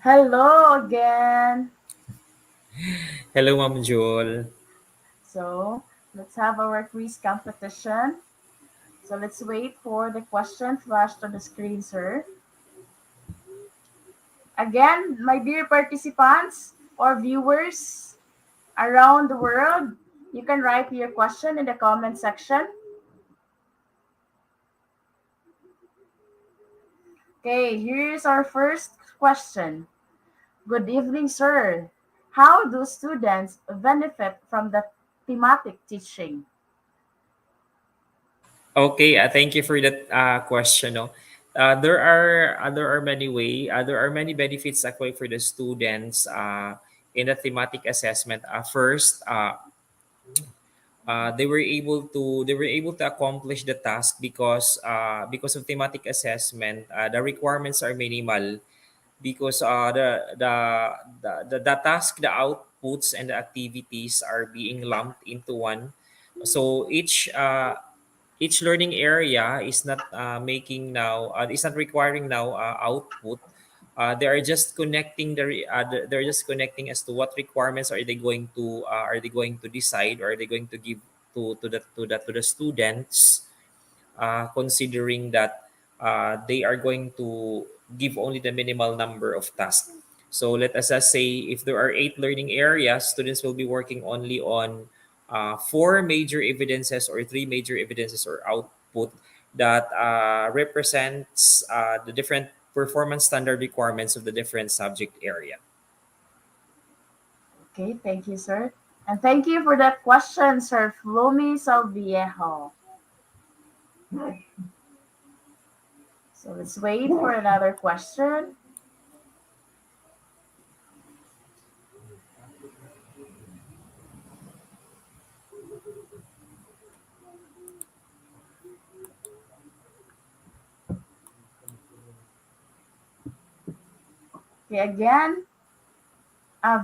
Hello again. Hello, Ma'am Jewel. So let's have our quiz competition. So let's wait for the question flashed on the screen, sir. Again, my dear participants or viewers around the world, you can write your question in the comment section. Okay, here's our first question. Good evening, sir. How do students benefit from the thematic teaching? Okay, thank you for that question. No? There are many there are many benefits actually for the students in the thematic assessment. First, they were able to accomplish the task because of thematic assessment. The requirements are minimal because the task, the outputs, and the activities are being lumped into one. So each learning area is not making now is not requiring now output. They are just connecting they're just connecting as to what requirements are they going to decide, or are they going to give to the students, considering that they are going to give only the minimal number of tasks. So let us just say if there are 8 learning areas, students will be working only on 4 major evidences or 3 major evidences or output that represents the different performance standard requirements of the different subject area. Okay, thank you, sir. And thank you for that question, Sir Flumi Salviejo. So let's wait for another question. Okay, again,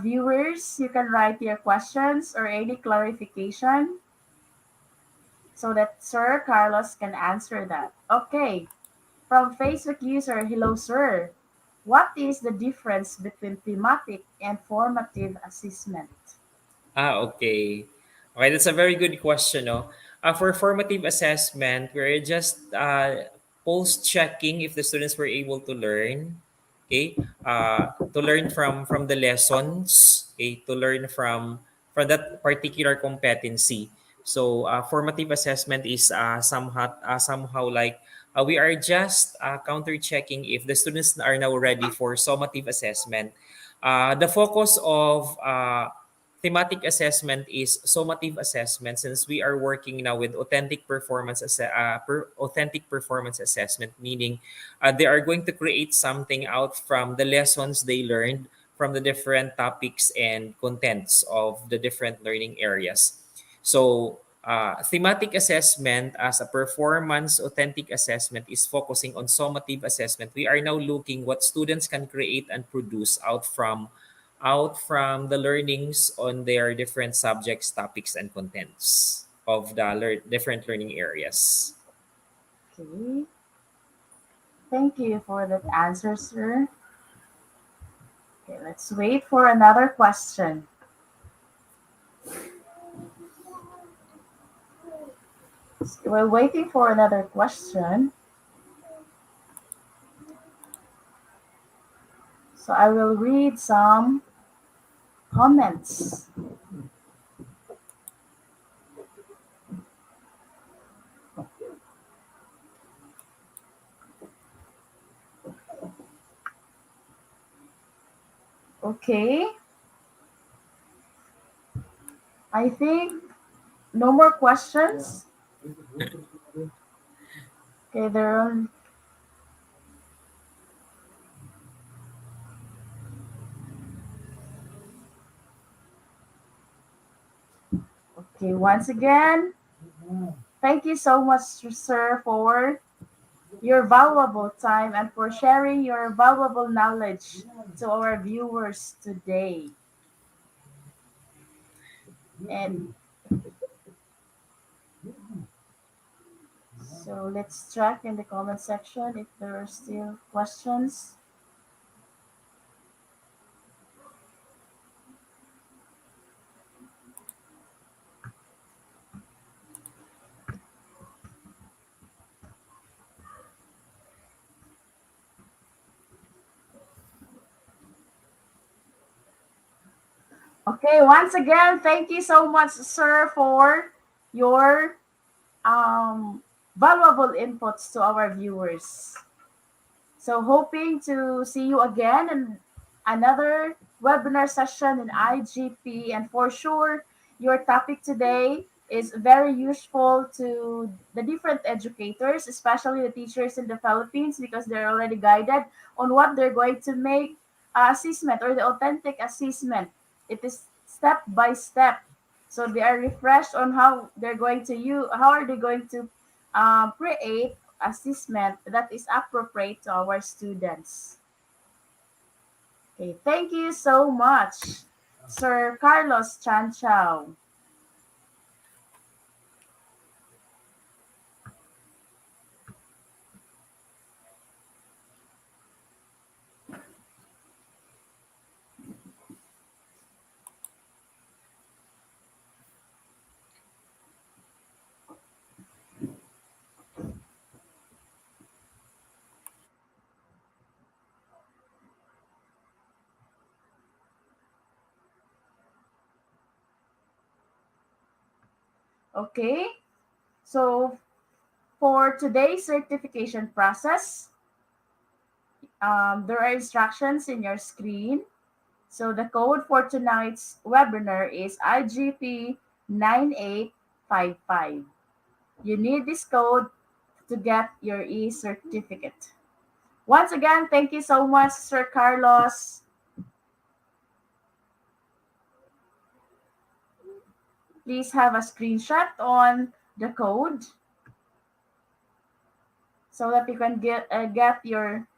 viewers, you can write your questions or any clarification so that Sir Carlos can answer that. Okay, from Facebook user, hello, sir. What is the difference between thematic and formative assessment? Okay. Okay, that's a very good question. No? For formative assessment, we're just post checking if the students were able to learn. Okay, to learn from the lessons. Okay, to learn from that particular competency. So formative assessment is somehow like we are just counter checking if the students are now ready for summative assessment. The focus of thematic assessment is summative assessment, since we are working now with authentic performance assessment, meaning they are going to create something out from the lessons they learned from the different topics and contents of the different learning areas. So thematic assessment as a performance authentic assessment is focusing on summative assessment. We are now looking what students can create and produce out from the learnings on their different subjects, topics, and contents of the different learning areas. Okay, thank you for that answer, sir. Okay, let's wait for another question. While waiting for another question, so I will read some comments. Okay, I think no more questions. Okay, there are. Okay, once again, thank you so much, sir, for your valuable time and for sharing your valuable knowledge to our viewers today. And so let's check in the comment section if there are still questions. Okay, once again, thank you so much, sir, for your valuable inputs to our viewers. So, hoping to see you again in another webinar session in IGP. And for sure, your topic today is very useful to the different educators, especially the teachers in the Philippines, because they're already guided on what they're going to make assessment or the authentic assessment. It is step by step. So they are refreshed on how they're going to use, how are they going to create assessment that is appropriate to our students. Okay, thank you so much, Sir Carlos Chanchao. Okay, so for today's certification process, there are instructions in your screen. So the code for tonight's webinar is IGP 9855. You need this code to get your e-certificate. Once again, thank you so much, Sir Carlos. Please have a screenshot on the code so that you can get your